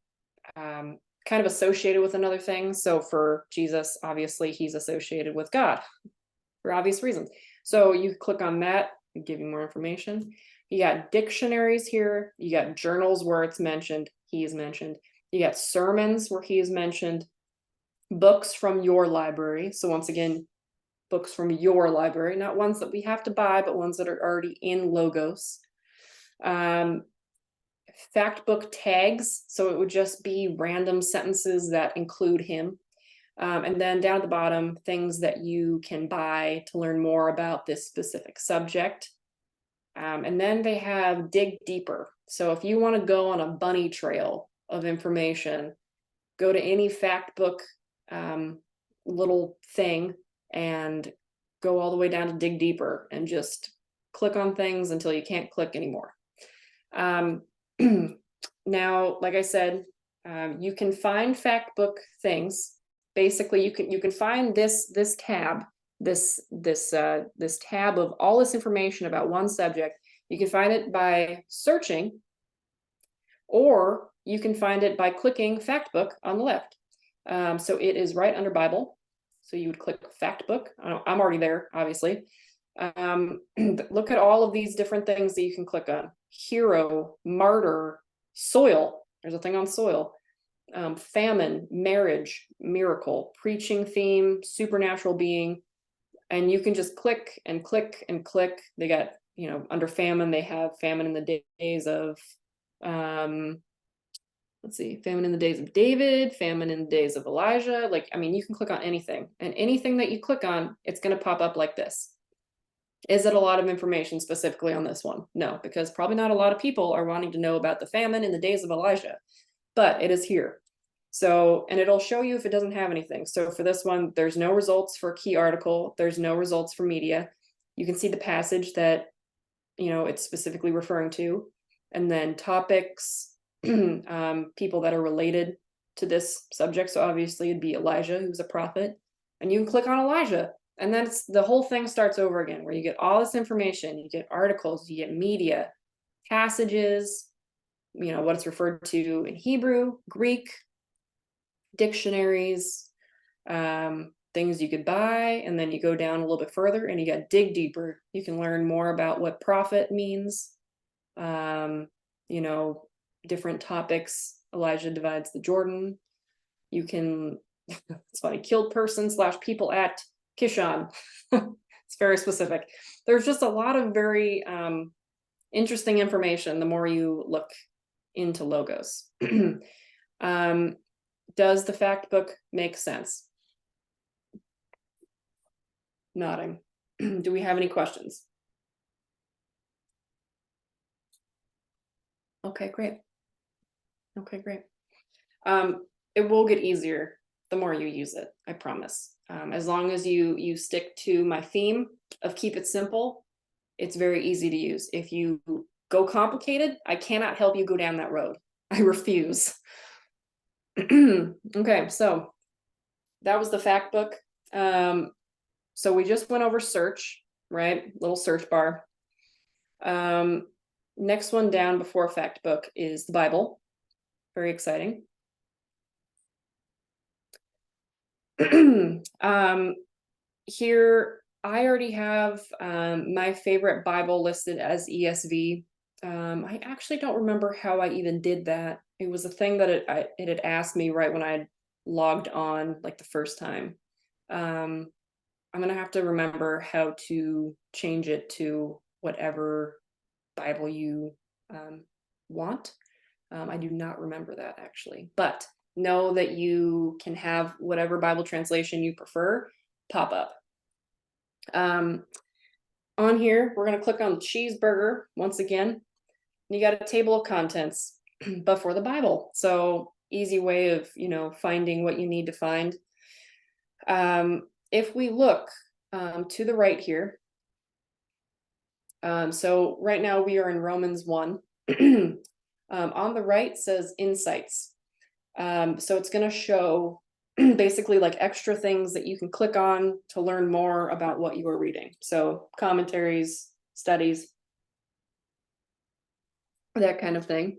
kind of associated with another thing. So for Jesus, obviously he's associated with God for obvious reasons. So you click on that and give you more information. You got dictionaries here. You got journals where it's mentioned, he is mentioned. You got sermons where he is mentioned. Books from your library. So once again, books from your library, not ones that we have to buy, but ones that are already in Logos. Fact book tags. So it would just be random sentences that include him. And then down at the bottom, things that you can buy to learn more about this specific subject. And then they have dig deeper. So if you want to go on a bunny trail of information, go to any fact book little thing and go all the way down to dig deeper and just click on things until you can't click anymore. Now, like I said, you can find fact book things. Basically, you can find this tab, this tab of all this information about one subject. You can find it by searching, or you can find it by clicking fact book on the left. So it is right under Bible. So you would click fact book. I'm already there, obviously. Look at all of these different things that you can click on. Hero, martyr, soil. There's a thing on soil. Famine, marriage, miracle, preaching theme, supernatural being. And you can just click and click and click. They got, you know, under famine, they have famine in the days of, let's see, famine in the days of David, famine in the days of Elijah. Like, I mean, you can click on anything, and anything that you click on, it's going to pop up like this. Is it a lot of information specifically on this one? No, because probably not a lot of people are wanting to know about the famine in the days of Elijah, but it is here. So, and it'll show you if it doesn't have anything. So for this one, there's no results for key article. There's no results for media. You can see the passage that, you know, it's specifically referring to, and then topics, people that are related to this subject. So obviously it'd be Elijah, who's a prophet, and you can click on Elijah, and then the whole thing starts over again, where you get all this information. You get articles, you get media, passages, you know, what it's referred to in Hebrew, Greek, dictionaries, things you could buy, and then you go down a little bit further and you got dig deeper. You can learn more about what prophet means, you know, different topics. Elijah divides the Jordan. You can, it's funny, killed person / people at Kishon. It's very specific. There's just a lot of very interesting information the more you look into Logos. Does the fact book make sense? Nodding. Do we have any questions? Okay, great. Okay, great. It will get easier the more you use it, I promise. As long as you stick to my theme of keep it simple, it's very easy to use. If you go complicated, I cannot help you go down that road. I refuse. Okay, so that was the fact book. So we just went over search, right? Little search bar. Next one down before fact book is the Bible. Very exciting. Here, I already have my favorite Bible listed as ESV. I actually don't remember how I even did that. It was a thing that it had asked me right when I had logged on like the first time. I'm gonna have to remember how to change it to whatever Bible you want. I do not remember that actually, but know that you can have whatever Bible translation you prefer pop up. On here, we're going to click on cheeseburger once again. You got a table of contents, but for the Bible. So easy way of, finding what you need to find. If we look to the right here, so right now we are in Romans 1. On the right says insights. So it's going to show basically like extra things that you can click on to learn more about what you are reading. So commentaries, studies, that kind of thing.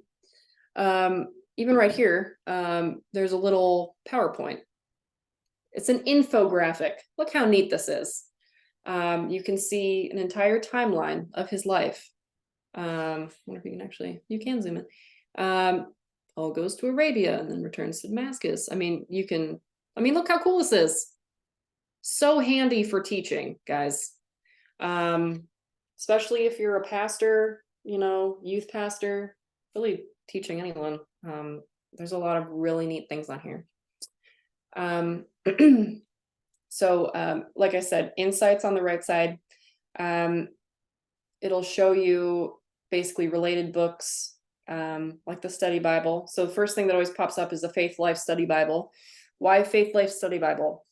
Even right here, there's a little PowerPoint. It's an infographic. Look how neat this is. You can see an entire timeline of his life. I wonder if you can actually, you can zoom in. Paul goes to Arabia and then returns to Damascus. Look how cool this is. So handy for teaching, guys. Especially if you're a pastor, youth pastor, really teaching anyone. There's a lot of really neat things on here. So, like I said, insights on the right side. It'll show you basically related books, like the study Bible. So the first thing that always pops up is the Faith Life Study Bible. Why Faith Life Study Bible?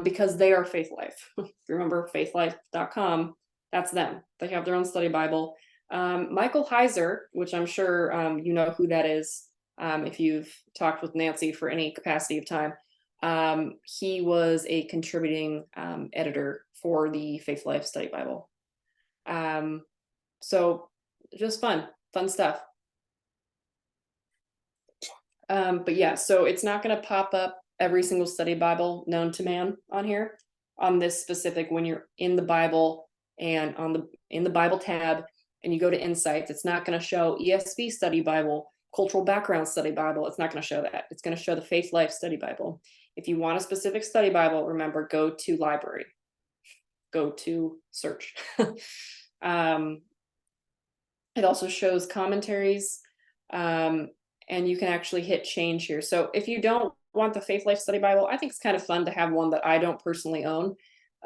Because they are Faith Life. If you remember faithlife.com, that's them. They have their own study Bible. Michael Heiser, which I'm sure you know who that is, if you've talked with Nancy for any capacity of time. He was a contributing editor for the Faith Life Study Bible. So just fun stuff. But yeah, so it's not going to pop up every single study Bible known to man on here on this specific, when you're in the Bible and in the Bible tab and you go to insights, it's not going to show ESV study Bible, cultural background study Bible. It's not going to show that. It's going to show the Faith Life Study Bible. If you want a specific study Bible, remember, go to library, go to search. It also shows commentaries, and you can actually hit change here. So if you don't want the Faith Life Study Bible, I think it's kind of fun to have one that I don't personally own.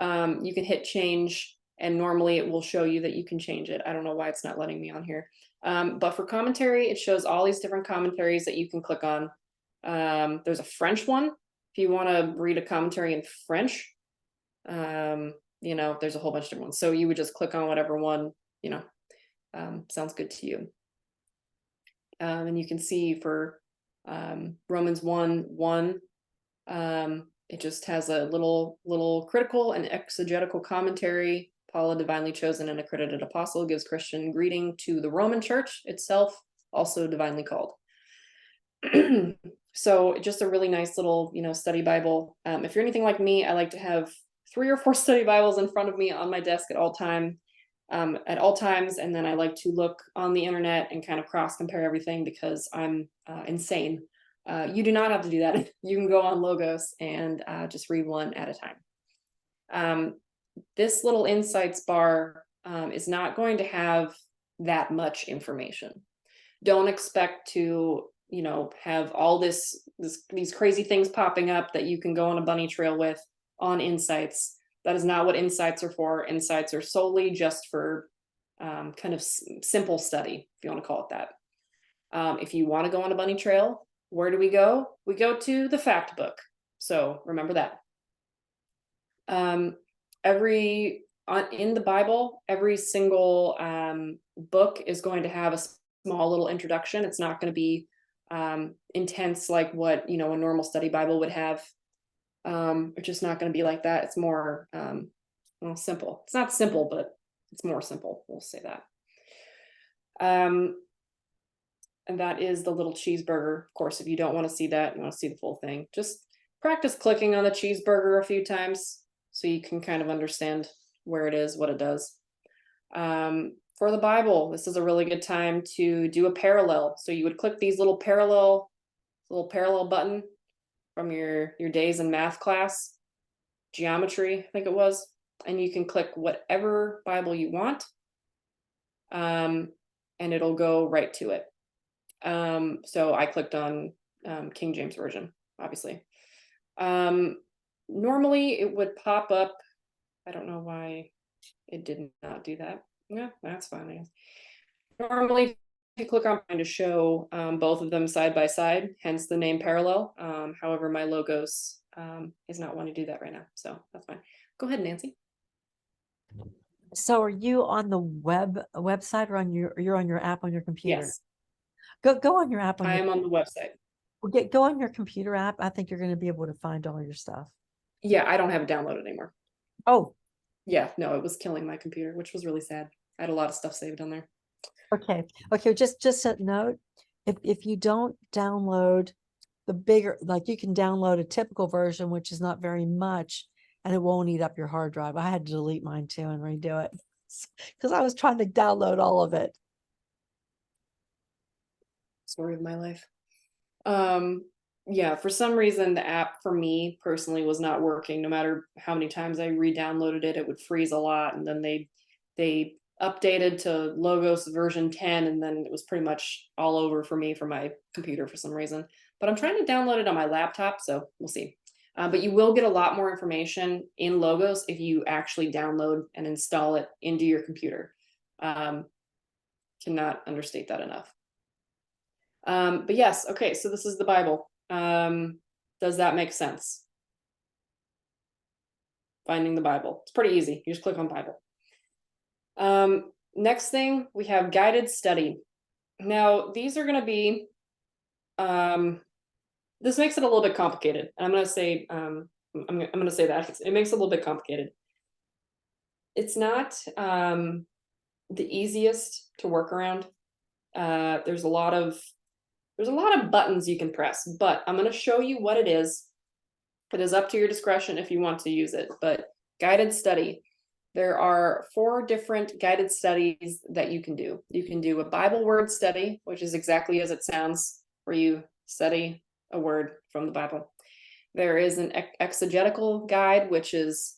You can hit change, and normally it will show you that you can change it. I don't know why it's not letting me on here. But for commentary, it shows all these different commentaries that you can click on. There's a French one if you want to read a commentary in French. There's a whole bunch of different ones. So you would just click on whatever one, sounds good to you. And you can see for Romans 1:1, it just has a little critical and exegetical commentary. Paul, a divinely chosen and accredited apostle, gives Christian greeting to the Roman Church itself, also divinely called. So just a really nice little, study Bible. If you're anything like me, I like to have 3 or 4 study Bibles in front of me on my desk at all times. And then I like to look on the internet and kind of cross compare everything because I'm insane. You do not have to do that. You can go on Logos and just read one at a time. This little insights bar is not going to have that much information. Don't expect to, have all these crazy things popping up that you can go on a bunny trail with on insights. That is not what insights are for. Insights are solely just for kind of simple study, if you want to call it that. If you want to go on a bunny trail, where do we go? We go to the fact book. So remember that. In the Bible, every single book is going to have a small little introduction. It's not going to be intense like what a normal study Bible would have. It's just not going to be like that. It's more simple. It's not simple, but it's more simple. We'll say that. And that is the little cheeseburger. Of course, if you don't want to see that, you want to see the full thing, just practice clicking on the cheeseburger a few times so you can kind of understand where it is, what it does. For the Bible, this is a really good time to do a parallel. So you would click these little parallel button from your days in math class, geometry, I think it was, and you can click whatever Bible you want, and it'll go right to it. So I clicked on King James Version, obviously. Normally it would pop up. I don't know why it did not do that. Yeah, that's fine. I guess. Normally, if you click on to show both of them side by side, hence the name parallel. However, my logos is not wanting to do that right now, so that's fine. Go ahead, Nancy. So are you on the website or you're on your app on your computer? Yes, Go on your app on I your am on the website. go on your computer app. I think you're going to be able to find all your stuff. Yeah, I don't have it downloaded anymore. Oh, Yeah, no, it was killing my computer, which was really sad. I had a lot of stuff saved on there. okay. Okay, just a note. If you don't download the bigger, like you can download a typical version, which is not very much, and it won't eat up your hard drive. I had to delete mine too and redo it because I was trying to download all of it. Story of my life. Yeah, for some reason the app for me personally was not working. No matter how many times I re-downloaded it, it would freeze a lot, and then they updated to Logos version 10, and then it was pretty much all over for me for my computer for some reason. But I'm trying to download it on my laptop, so we'll see. But you will get a lot more information in Logos if you actually download and install it into your computer. Cannot understate that enough. But yes, okay, so this is the Bible. Does that make sense? Finding the Bible. It's pretty easy. You just click on Bible. Next thing, we have guided study. Now, these are going to be, this makes it a little bit complicated. I'm going to say, I'm going to say that it makes it a little bit complicated. It's not the easiest to work around. There's a lot of buttons you can press, but I'm going to show you what it is. It is up to your discretion if you want to use it, but guided study. There are 4 different guided studies that you can do. You can do a Bible word study, which is exactly as it sounds, where you study a word from the Bible. There is an exegetical guide, which is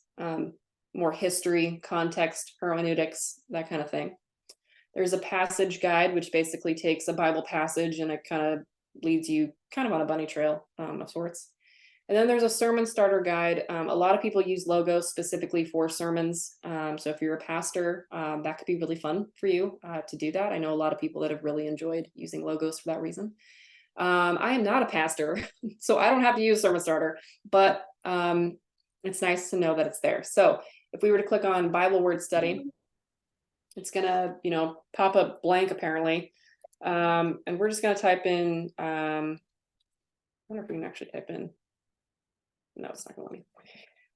more history, context, hermeneutics, that kind of thing. There's a passage guide, which basically takes a Bible passage and it kind of leads you kind of on a bunny trail of sorts. And then there's a sermon starter guide. A lot of people use Logos specifically for sermons. So if you're a pastor, that could be really fun for you to do that. I know a lot of people that have really enjoyed using Logos for that reason. I am not a pastor, so I don't have to use sermon starter, but it's nice to know that it's there. So if we were to click on Bible word study, it's gonna, pop up blank apparently. And we're just gonna type in, I wonder if we can actually type in, no, it's not gonna let me.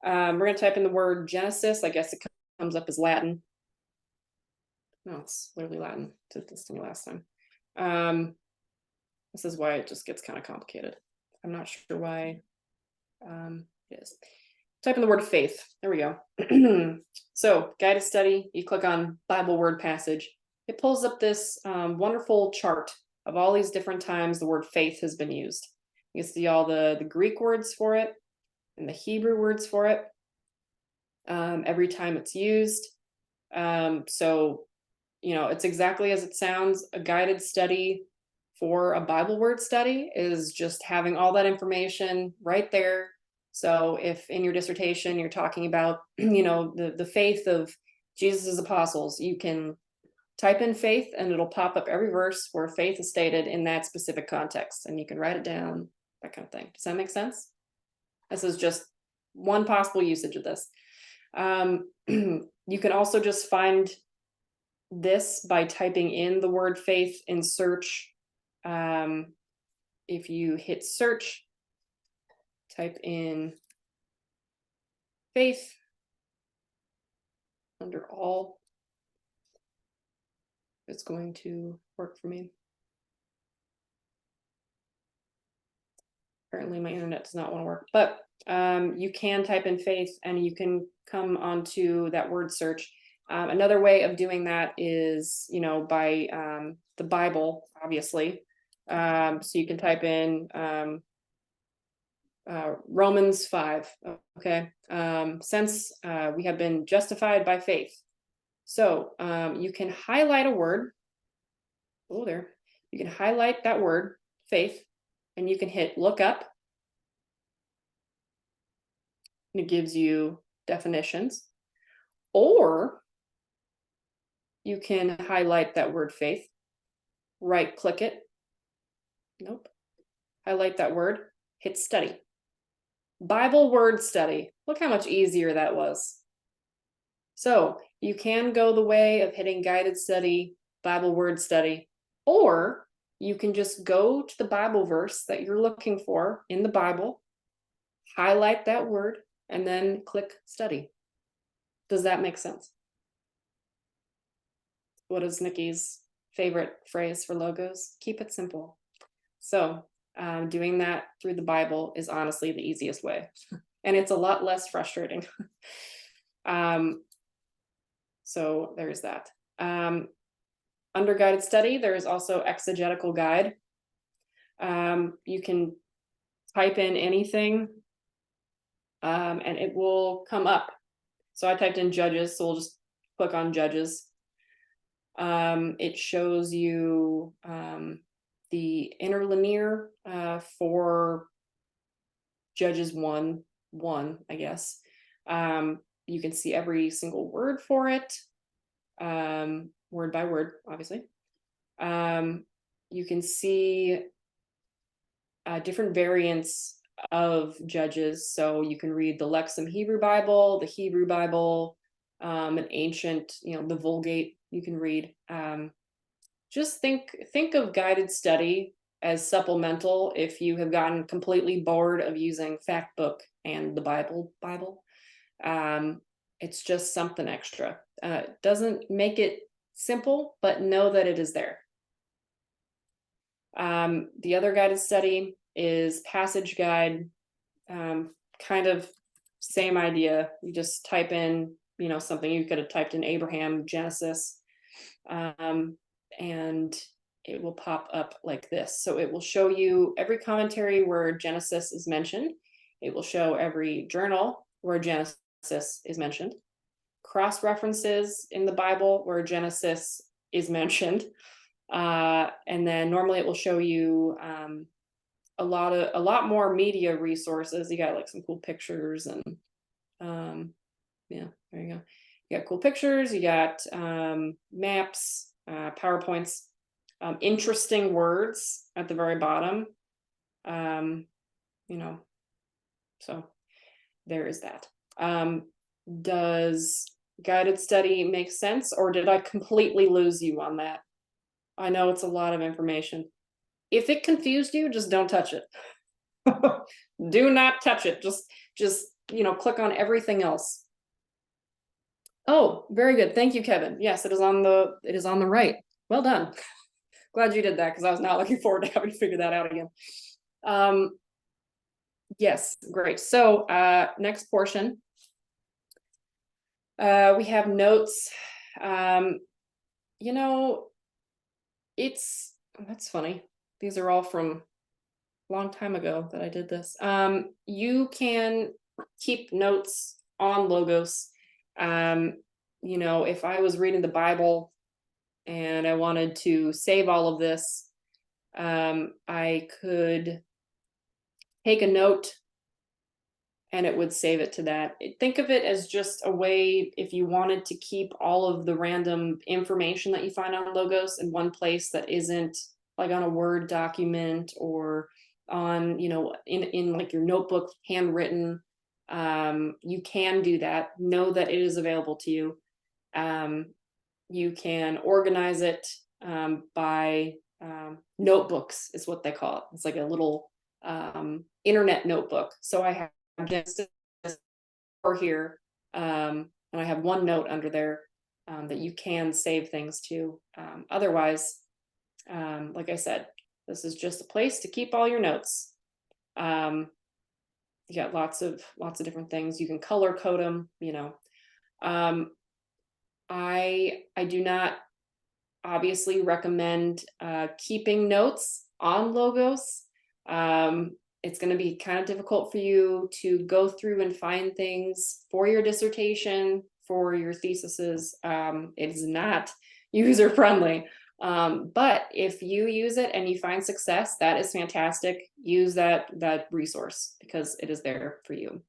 We're gonna type in the word Genesis. I guess it comes up as Latin. No, it's literally Latin. Did this to me last time. This is why it just gets kind of complicated. I'm not sure why it is. Type in the word faith. There we go. So guided study, you click on Bible word passage. It pulls up this wonderful chart of all these different times the word faith has been used. You can see all the Greek words for it and the Hebrew words for it. Every time it's used. So, it's exactly as it sounds. A guided study for a Bible word study is just having all that information right there. So if in your dissertation you're talking about, the faith of Jesus's apostles, you can type in faith and it'll pop up every verse where faith is stated in that specific context, and you can write it down, that kind of thing. Does that make sense? This is just one possible usage of this. You can also just find this by typing in the word faith in search. If you hit search, type in faith under all, it's going to work for me. Apparently my internet does not want to work, but you can type in faith and you can come onto that word search. Another way of doing that is, you know, by the Bible, obviously. So you can type in Romans 5. Okay. Since we have been justified by faith. So you can highlight a word. Oh, there. You can highlight that word, faith, and you can hit look up. And it gives you definitions. Or you can highlight that word faith, right click it. Nope. Highlight that word, hit study. Bible word study. Look how much easier that was. So you can go the way of hitting guided study, Bible word study, or you can just go to the Bible verse that you're looking for in the Bible, highlight that word, and then click study. Does that make sense? What is Nikki's favorite phrase for logos? Keep it simple. So doing that through the Bible is honestly the easiest way. And it's a lot less frustrating. So there's that. Under guided study, there is also exegetical guide. You can type in anything and it will come up. So I typed in Judges, so we'll just click on Judges. It shows you the interlinear for Judges 1:1, I guess. You can see every single word for it, word by word, obviously. You can see different variants of Judges. So you can read the Lexham Hebrew Bible, the Hebrew Bible, an ancient, you know, the Vulgate you can read. Just think of guided study as supplemental if you have gotten completely bored of using fact book and the Bible. It's just something extra. Doesn't make it simple, but know that it is there. The other guided study is Passage Guide. Kind of same idea. You just type in, you know, something. You could have typed in Abraham, Genesis, and it will pop up like this. So it will show you every commentary where Genesis is mentioned. It will show every journal where Genesis is mentioned. Cross references in the Bible where Genesis is mentioned. And then normally it will show you a lot more media resources. You got like some cool pictures and yeah, there you go. You got cool pictures, you got maps, PowerPoints, interesting words at the very bottom. You know, so there is that. Does guided study make sense, or did I completely lose you on that? I know it's a lot of information. If it confused you, just don't touch it. Do not touch it. Just, you know, click on everything else. Oh, very good. Thank you, Kevin. Yes, it is on the right. Well done. Glad you did that because I was not looking forward to having to figure that out again. Yes, great. So next portion. We have notes. You know, that's funny. These are all from a long time ago that I did this. You can keep notes on Logos. You know, if I was reading the Bible and I wanted to save all of this, I could take a note and it would save it to that. Think of it as just a way, if you wanted to keep all of the random information that you find on Logos in one place that isn't like on a Word document or on, you know, in like your notebook, handwritten. You can do that. Know that it is available to you. You can organize it by notebooks is what they call it. It's like a little internet notebook. So I have this here, and I have one note under there that you can save things to. Otherwise, like I said, this is just a place to keep all your notes. You got lots of different things. You can color code them, you know. I do not obviously recommend keeping notes on logos. It's going to be kind of difficult for you to go through and find things for your dissertation, for your theses. It is not user friendly. But if you use it and you find success, that is fantastic. Use that resource because it is there for you.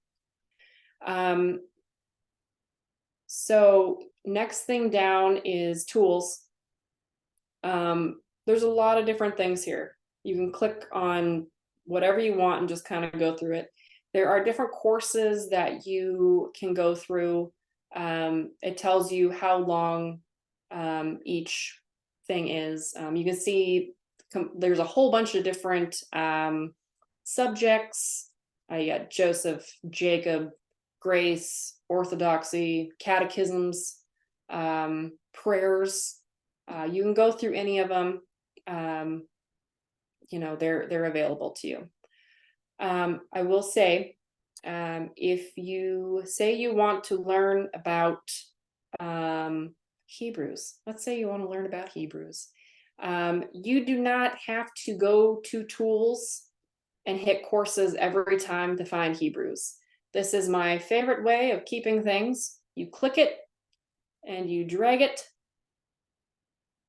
So next thing down is tools. There's a lot of different things here. You can click on whatever you want and just kind of go through it. There are different courses that you can go through. It tells you how long each thing is. You can see there's a whole bunch of different subjects. You got Joseph, Jacob, Grace, Orthodoxy, catechisms, prayers. You can go through any of them. You know, they're available to you. I will say, if you say you want to learn about Hebrews, let's say you want to learn about Hebrews, you do not have to go to tools and hit courses every time to find Hebrews. This is my favorite way of keeping things. You click it and you drag it.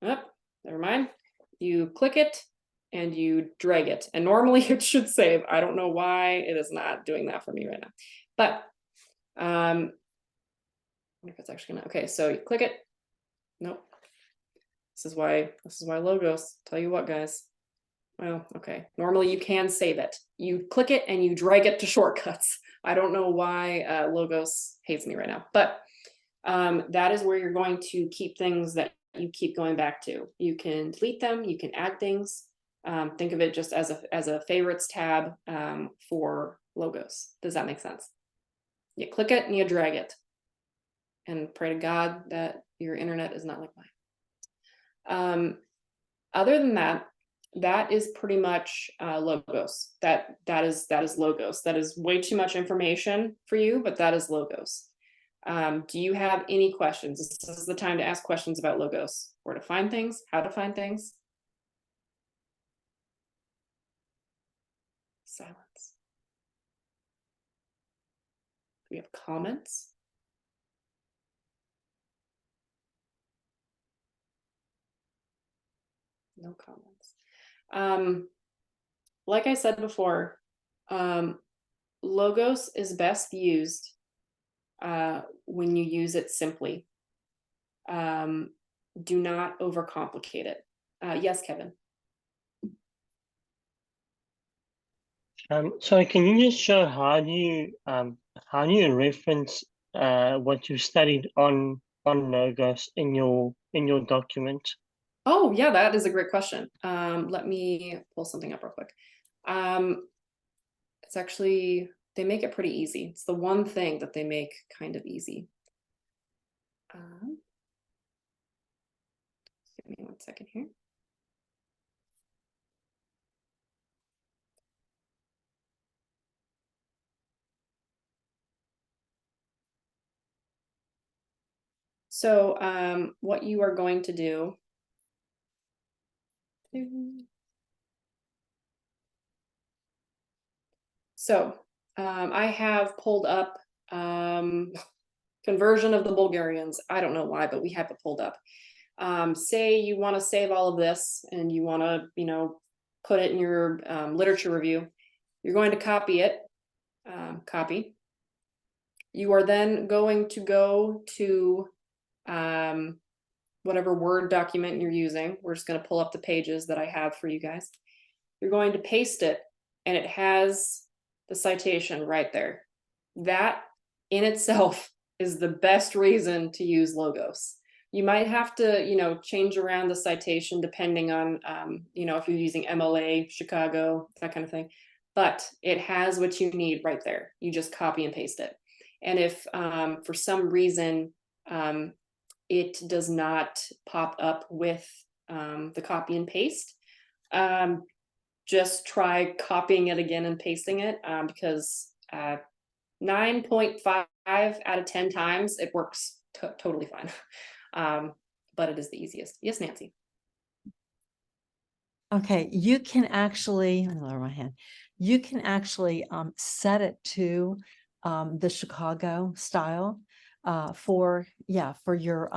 Oh, never mind. You click it and you drag it. And normally it should save. I don't know why it is not doing that for me right now. But I wonder if it's actually gonna, okay, so you click it. Nope. This is why logos. Tell you what, guys. Well, okay. Normally you can save it. You click it and you drag it to shortcuts. I don't know why logos hates me right now, but that is where you're going to keep things that you keep going back to. You can delete them, you can add things. Think of it just as a favorites tab for logos. Does that make sense? You click it and you drag it. And pray to God that your internet is not like mine. Other than that, that is pretty much logos. That is logos. That is way too much information for you, but that is logos. Do you have any questions? This is the time to ask questions about logos, where to find things, how to find things. Silence. Do we have comments? No comments. Like I said before, logos is best used when you use it simply. Do not overcomplicate it. Yes, Kevin. So can you just show how do you reference what you studied on logos in your document? Oh yeah, that is a great question. Let me pull something up real quick. It's actually, they make it pretty easy. It's the one thing that they make kind of easy. Give me 1 second here. So what you are going to do. So I have pulled up conversion of the Bulgarians. I don't know why, but we have it pulled up. Say you want to save all of this and you want to, you know, put it in your literature review. You're going to copy it. Copy. You are then going to go to whatever Word document you're using. We're just going to pull up the pages that I have for you guys. You're going to paste it, and it has the citation right there. That in itself is the best reason to use logos. You might have to, you know, change around the citation depending on, you know, if you're using MLA, Chicago, that kind of thing. But it has what you need right there. You just copy and paste it. And if for some reason it does not pop up with the copy and paste, just try copying it again and pasting it because 9.5 out of 10 times it works totally fine. But it is the easiest. Yes, Nancy. Okay, you can actually, let me lower my hand. You can actually set it to the Chicago style for your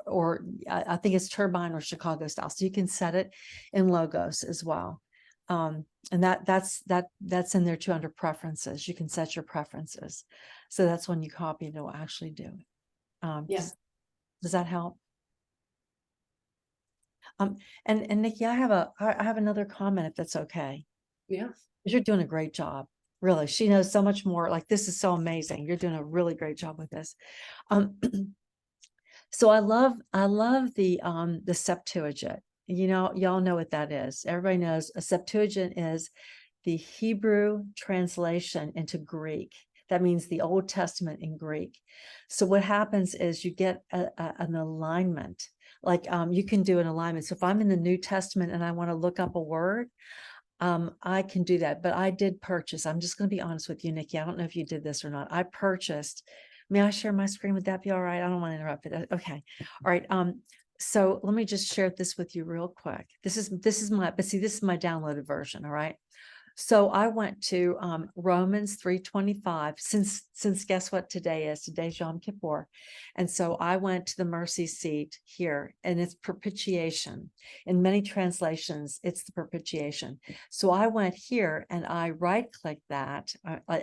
or I think it's turbine or Chicago style. So you can set it in logos as well. And that's in there too under preferences. You can set your preferences. So that's when you copy it, it'll actually do it. Yeah. Does that help? And Nikki, I have another comment if that's okay. Yeah. You're doing a great job. Really. She knows so much more. Like, this is so amazing. You're doing a really great job with this. So I love the Septuagint. You know, y'all know what that is. Everybody knows a Septuagint is the Hebrew translation into Greek. That means the Old Testament in Greek. So what happens is you get an alignment. Like you can do an alignment. So if I'm in the New Testament and I want to look up a word, I can do that. But I did purchase. I'm just going to be honest with you, Nikki. I don't know if you did this or not. I purchased. May I share my screen? Would that be all right? I don't want to interrupt it. Okay. All right. So let me just share this with you real quick. This is my downloaded version. All right. So I went to Romans 3:25, since guess what today is? Today's Yom Kippur. And so I went to the mercy seat here, and it's propitiation. In many translations, it's the propitiation. So I went here and I right-clicked that,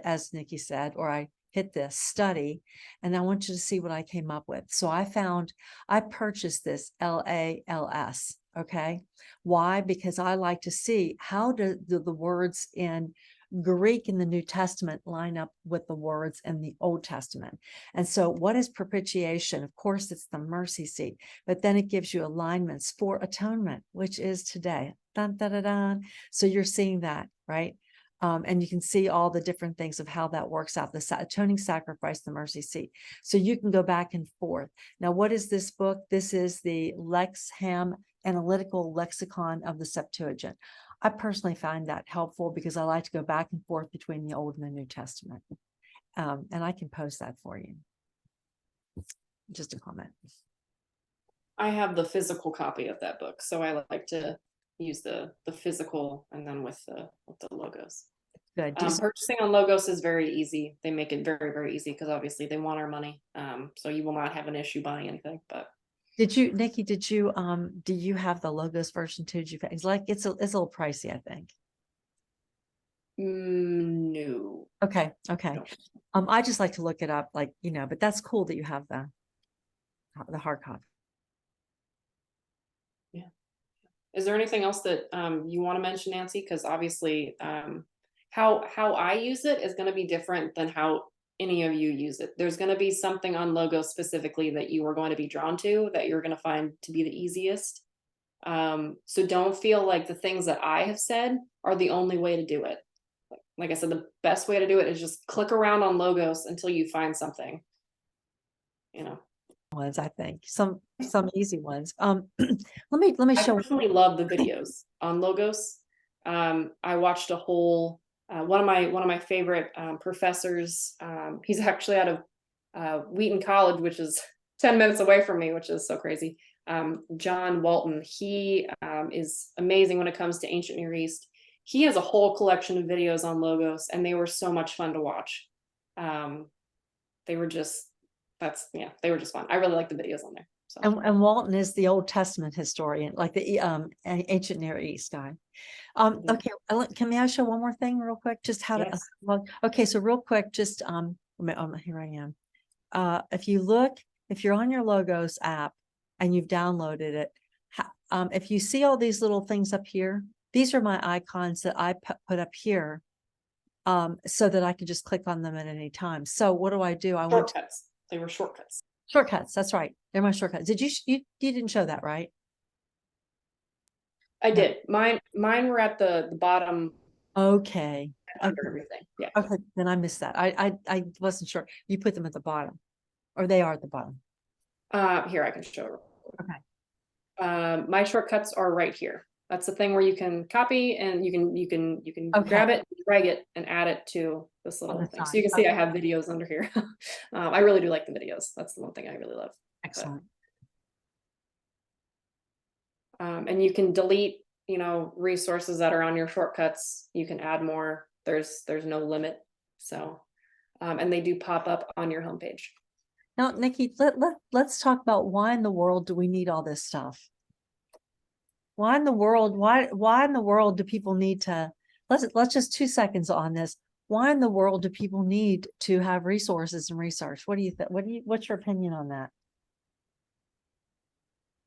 as Nikki said, or I hit this study, and I want you to see what I came up with. So I purchased this LALS. Okay. Why? Because I like to see how do the words in Greek in the New Testament line up with the words in the Old Testament. And so what is propitiation? Of course, it's the mercy seat, but then it gives you alignments for atonement, which is today. Dun, dun, dun, dun. So you're seeing that, right? And you can see all the different things of how that works out, the atoning sacrifice, the mercy seat. So you can go back and forth. Now, what is this book? This is the Lexham Analytical Lexicon of the Septuagint. I personally find that helpful because I like to go back and forth between the Old and the New Testament. And I can post that for you. Just a comment. I have the physical copy of that book, so I like to use the physical and then with the logos. Good. Purchasing on Logos is very easy. They make it very, very easy because obviously they want our money. So you will not have an issue buying anything. But Nikki, do you have the Logos version too? It's like it's a little pricey, I think. No. Okay. No. I just like to look it up, like, but that's cool that you have the hard copy. Yeah. Is there anything else that you want to mention, Nancy? Because obviously how I use it is going to be different than how any of you use it. There's going to be something on Logos specifically that you are going to be drawn to, that you're going to find to be the easiest. So don't feel like the things that I have said are the only way to do it. Like I said, the best way to do it is just click around on Logos until you find something. Ones, I think some easy ones. Let me I show. personally love the videos on Logos. I watched a whole one of my favorite professors. He's actually out of Wheaton College, which is 10 minutes away from me, which is so crazy. John Walton. He is amazing when it comes to ancient Near East. He has a whole collection of videos on Logos, and they were so much fun to watch. They were just fun. I really like the videos on there. So. And Walton is the Old Testament historian, like the ancient Near East guy. Okay, can I show one more thing real quick? Just how to okay, so real quick, just here I am. If you're on your Logos app and you've downloaded it, if you see all these little things up here, these are my icons that I put up here, so that I can just click on them at any time. So what do? Shortcuts. They were shortcuts. Shortcuts. That's right. They're my shortcuts. Did you didn't show that, right? I did. Mine were at the bottom. Okay. Under everything. Yeah. Okay. Then I missed that. I wasn't sure. You put them at the bottom, or they are at the bottom. Here I can show. Okay. My shortcuts are right here. That's the thing where you can copy and you can Okay. grab it, drag it, and add it to this little thing. side. So you can see I have videos under here. I really do like the videos. That's the one thing I really love. Excellent. And you can delete, resources that are on your shortcuts. You can add more. There's no limit. So, and they do pop up on your homepage. Now, Nikki, let's talk about why in the world do we need all this stuff? Why in the world, why in the world do people need to, let's just 2 seconds on this. Why in the world do people need to have resources and research? What do you think? What's your opinion on that?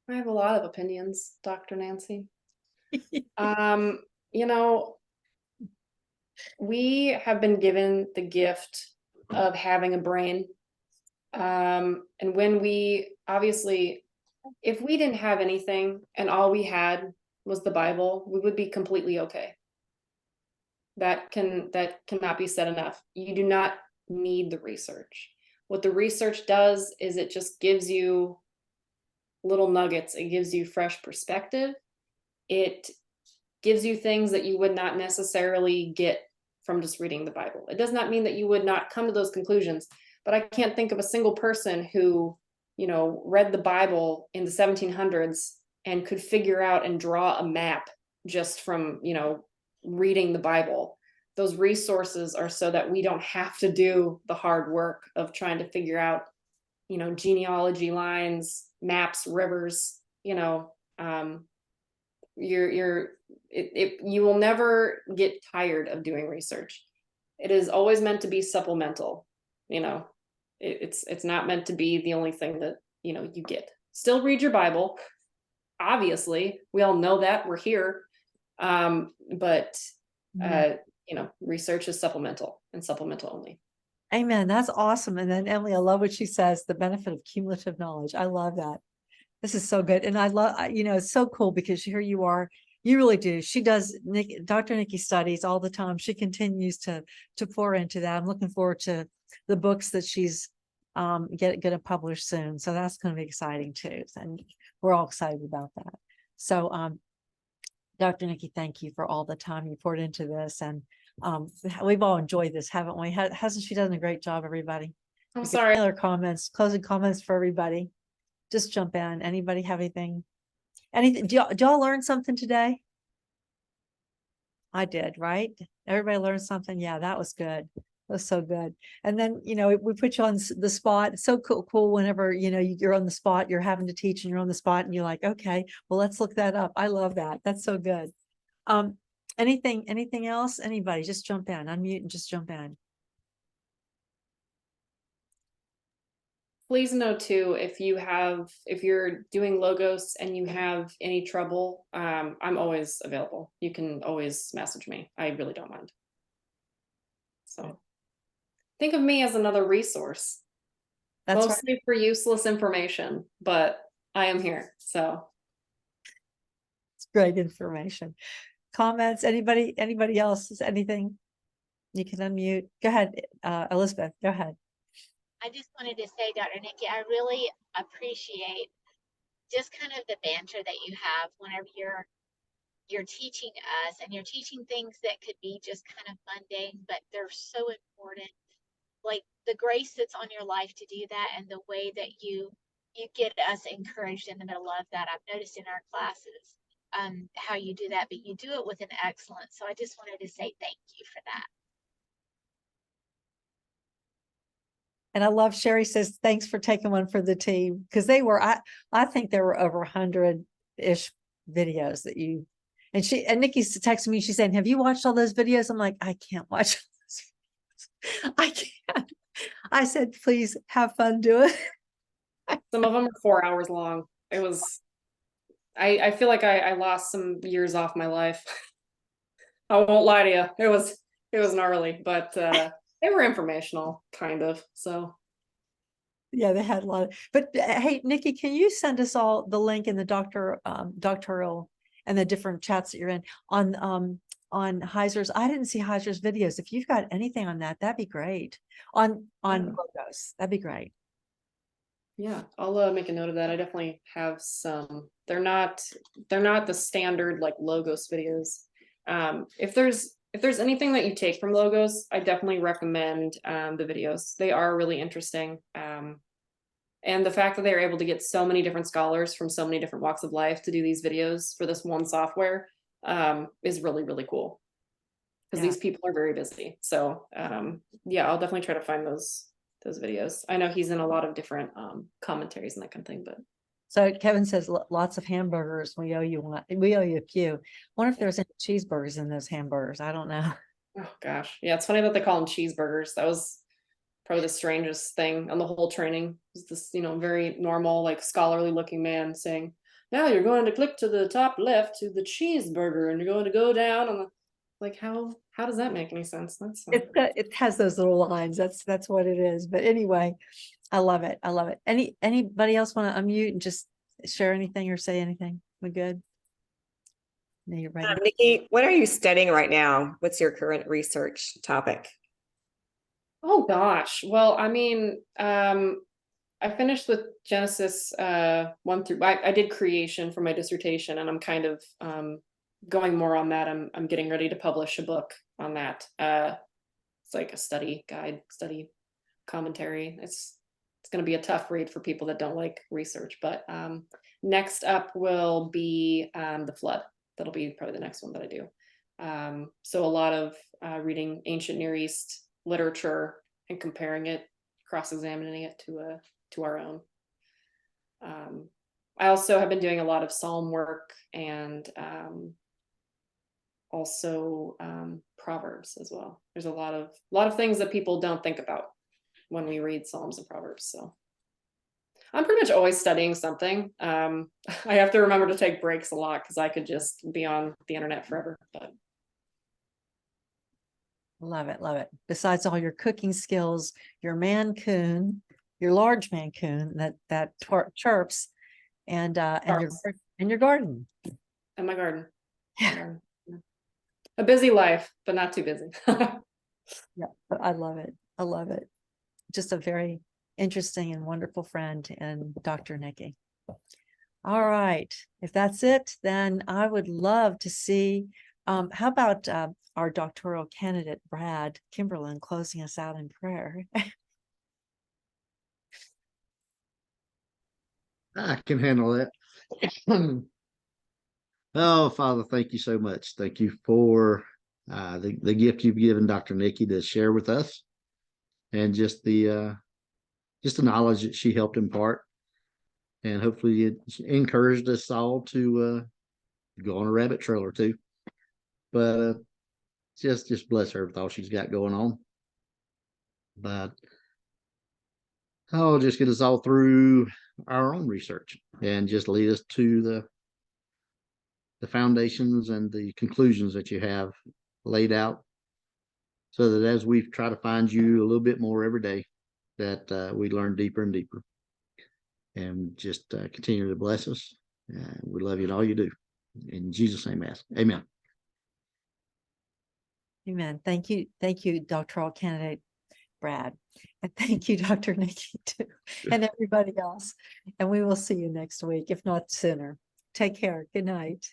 I have a lot of opinions, Dr. Nancy. You know, we have been given the gift of having a brain. And when we obviously, if we didn't have anything and all we had was the Bible, we would be completely okay. That cannot be said enough. You do not need the research. What the research does is it just gives you little nuggets. It gives you fresh perspective. It gives you things that you would not necessarily get from just reading the Bible. It does not mean that you would not come to those conclusions, but I can't think of a single person who, read the Bible in the 1700s and could figure out and draw a map just from, reading the Bible. Those resources are so that we don't have to do the hard work of trying to figure out, genealogy lines, maps, rivers, you will never get tired of doing research. It is always meant to be supplemental. It's not meant to be the only thing that you get. Still read your Bible, obviously. We all know that, we're here. But research is supplemental and supplemental only. Amen. That's awesome. And then Emily, I love what she says, the benefit of cumulative knowledge. I love that. This is so good. And I love, it's so cool because here you are. You really do. She does, Dr. Nikki studies all the time. She continues to pour into that. I'm looking forward to the books that she's going to publish soon. So that's going to be exciting too. And we're all excited about that. So Dr. Nikki, thank you for all the time you poured into this. And we've all enjoyed this, haven't we? Hasn't she done a great job, everybody? I'm sorry. Other comments, closing comments for everybody. Just jump in. Anybody have anything? Anything? Do y'all learn something today? I did, right? Everybody learned something. Yeah, that was good. That was so good. And then, we put you on the spot. It's so cool whenever, you're on the spot, you're having to teach and you're on the spot and you're like, okay, well, let's look that up. I love that. That's so good. Anything else? Anybody just jump in, unmute and just jump in. Please know too, if you're doing logos and you have any trouble, I'm always available. You can always message me. I really don't mind. So think of me as another resource. That's mostly for useless information, but I am here. So it's great information. Comments? Anybody else? Anything? You can unmute. Go ahead, Elizabeth. Go ahead. I just wanted to say, Dr. Nikki, I really appreciate just kind of the banter that you have whenever you're teaching us, and you're teaching things that could be just kind of mundane, but they're so important. Like the grace that's on your life to do that, and the way that you get us encouraged in the middle of that. I've noticed in our classes how you do that, but you do it with an excellence. So I just wanted to say thank you for that. And I love Sherry says, thanks for taking one for the team. Because I think there were over 100-ish videos that you, and Nikki's texting me, she's saying, have you watched all those videos? I'm like, I can't watch those. I can't. I said, please have fun, do it. some of them are 4 hours long. It was, I feel like I lost some years off my life. I won't lie to you. It was gnarly, but they were informational, kind of. So yeah, they had a lot of, but hey, Nikki, can you send us all the link in the doctoral and the different chats that you're in on Heiser's? I didn't see Heiser's videos. If you've got anything on that, that'd be great. On logos, that'd be great. yeah, I'll make a note of that. I definitely have some. They're not the standard like logos videos. If there's anything that you take from logos, I definitely recommend the videos. They are really interesting. And the fact that they were able to get so many different scholars from so many different walks of life to do these videos for this one software is really, really cool. Because Yeah. these people are very busy. So yeah, I'll definitely try to find those videos. I know he's in a lot of different commentaries and that kind of thing, but So Kevin says lots of hamburgers. We owe you one. We owe you a few. Wonder if there's any cheeseburgers in those hamburgers. I don't know. oh gosh. Yeah, it's funny that they call them cheeseburgers. That was probably the strangest thing on the whole training. Is this, very normal, like scholarly looking man saying, now you're going to click to the top left to the cheeseburger and you're going to go down on the like how does that make any sense? That's It has those little lines. That's what it is. But anyway, I love it. I love it. Anybody else want to unmute and just share anything or say anything? We good? No, you're ready. Nikki, what are you studying right now? What's your current research topic? oh gosh. Well, I mean, I finished with Genesis 1 through I did creation for my dissertation, and I'm kind of going more on that. I'm getting ready to publish a book on that. It's like a study guide, study commentary. It's going to be a tough read for people that don't like research. But next up will be the flood. That'll be probably the next one that I do. So a lot of reading ancient Near East literature and comparing it, cross-examining it to our own. I also have been doing a lot of psalm work and also Proverbs as well. There's a lot of things that people don't think about when we read Psalms and Proverbs. So I'm pretty much always studying something. I have to remember to take breaks a lot because I could just be on the internet forever. But Love it. Love it. Besides all your cooking skills, your Mancoon, your large Mancoon that chirps, and your garden. and my garden. Yeah. A busy life, but not too busy. Yeah, but I love it. I love it. Just a very interesting and wonderful friend and Dr. Nikki. All right. If that's it, then I would love to see, how about our doctoral candidate, Brad Kimberlin, closing us out in prayer? I can handle that. Oh, Father, thank you so much. Thank you for the gift you've given Dr. Nikki to share with us, and just the knowledge that she helped impart, and hopefully it encouraged us all to go on a rabbit trail or two. But just bless her with all she's got going on. But just get us all through our own research and just lead us to the foundations and the conclusions that you have laid out, so that as we try to find you a little bit more every day, that we learn deeper and deeper, and just continue to bless us. We love you in all you do. In Jesus' name, amen. Amen. Thank you. Thank you, doctoral candidate Brad. And thank you, Dr. Nikki, too, and everybody else. And we will see you next week, if not sooner. Take care. Good night.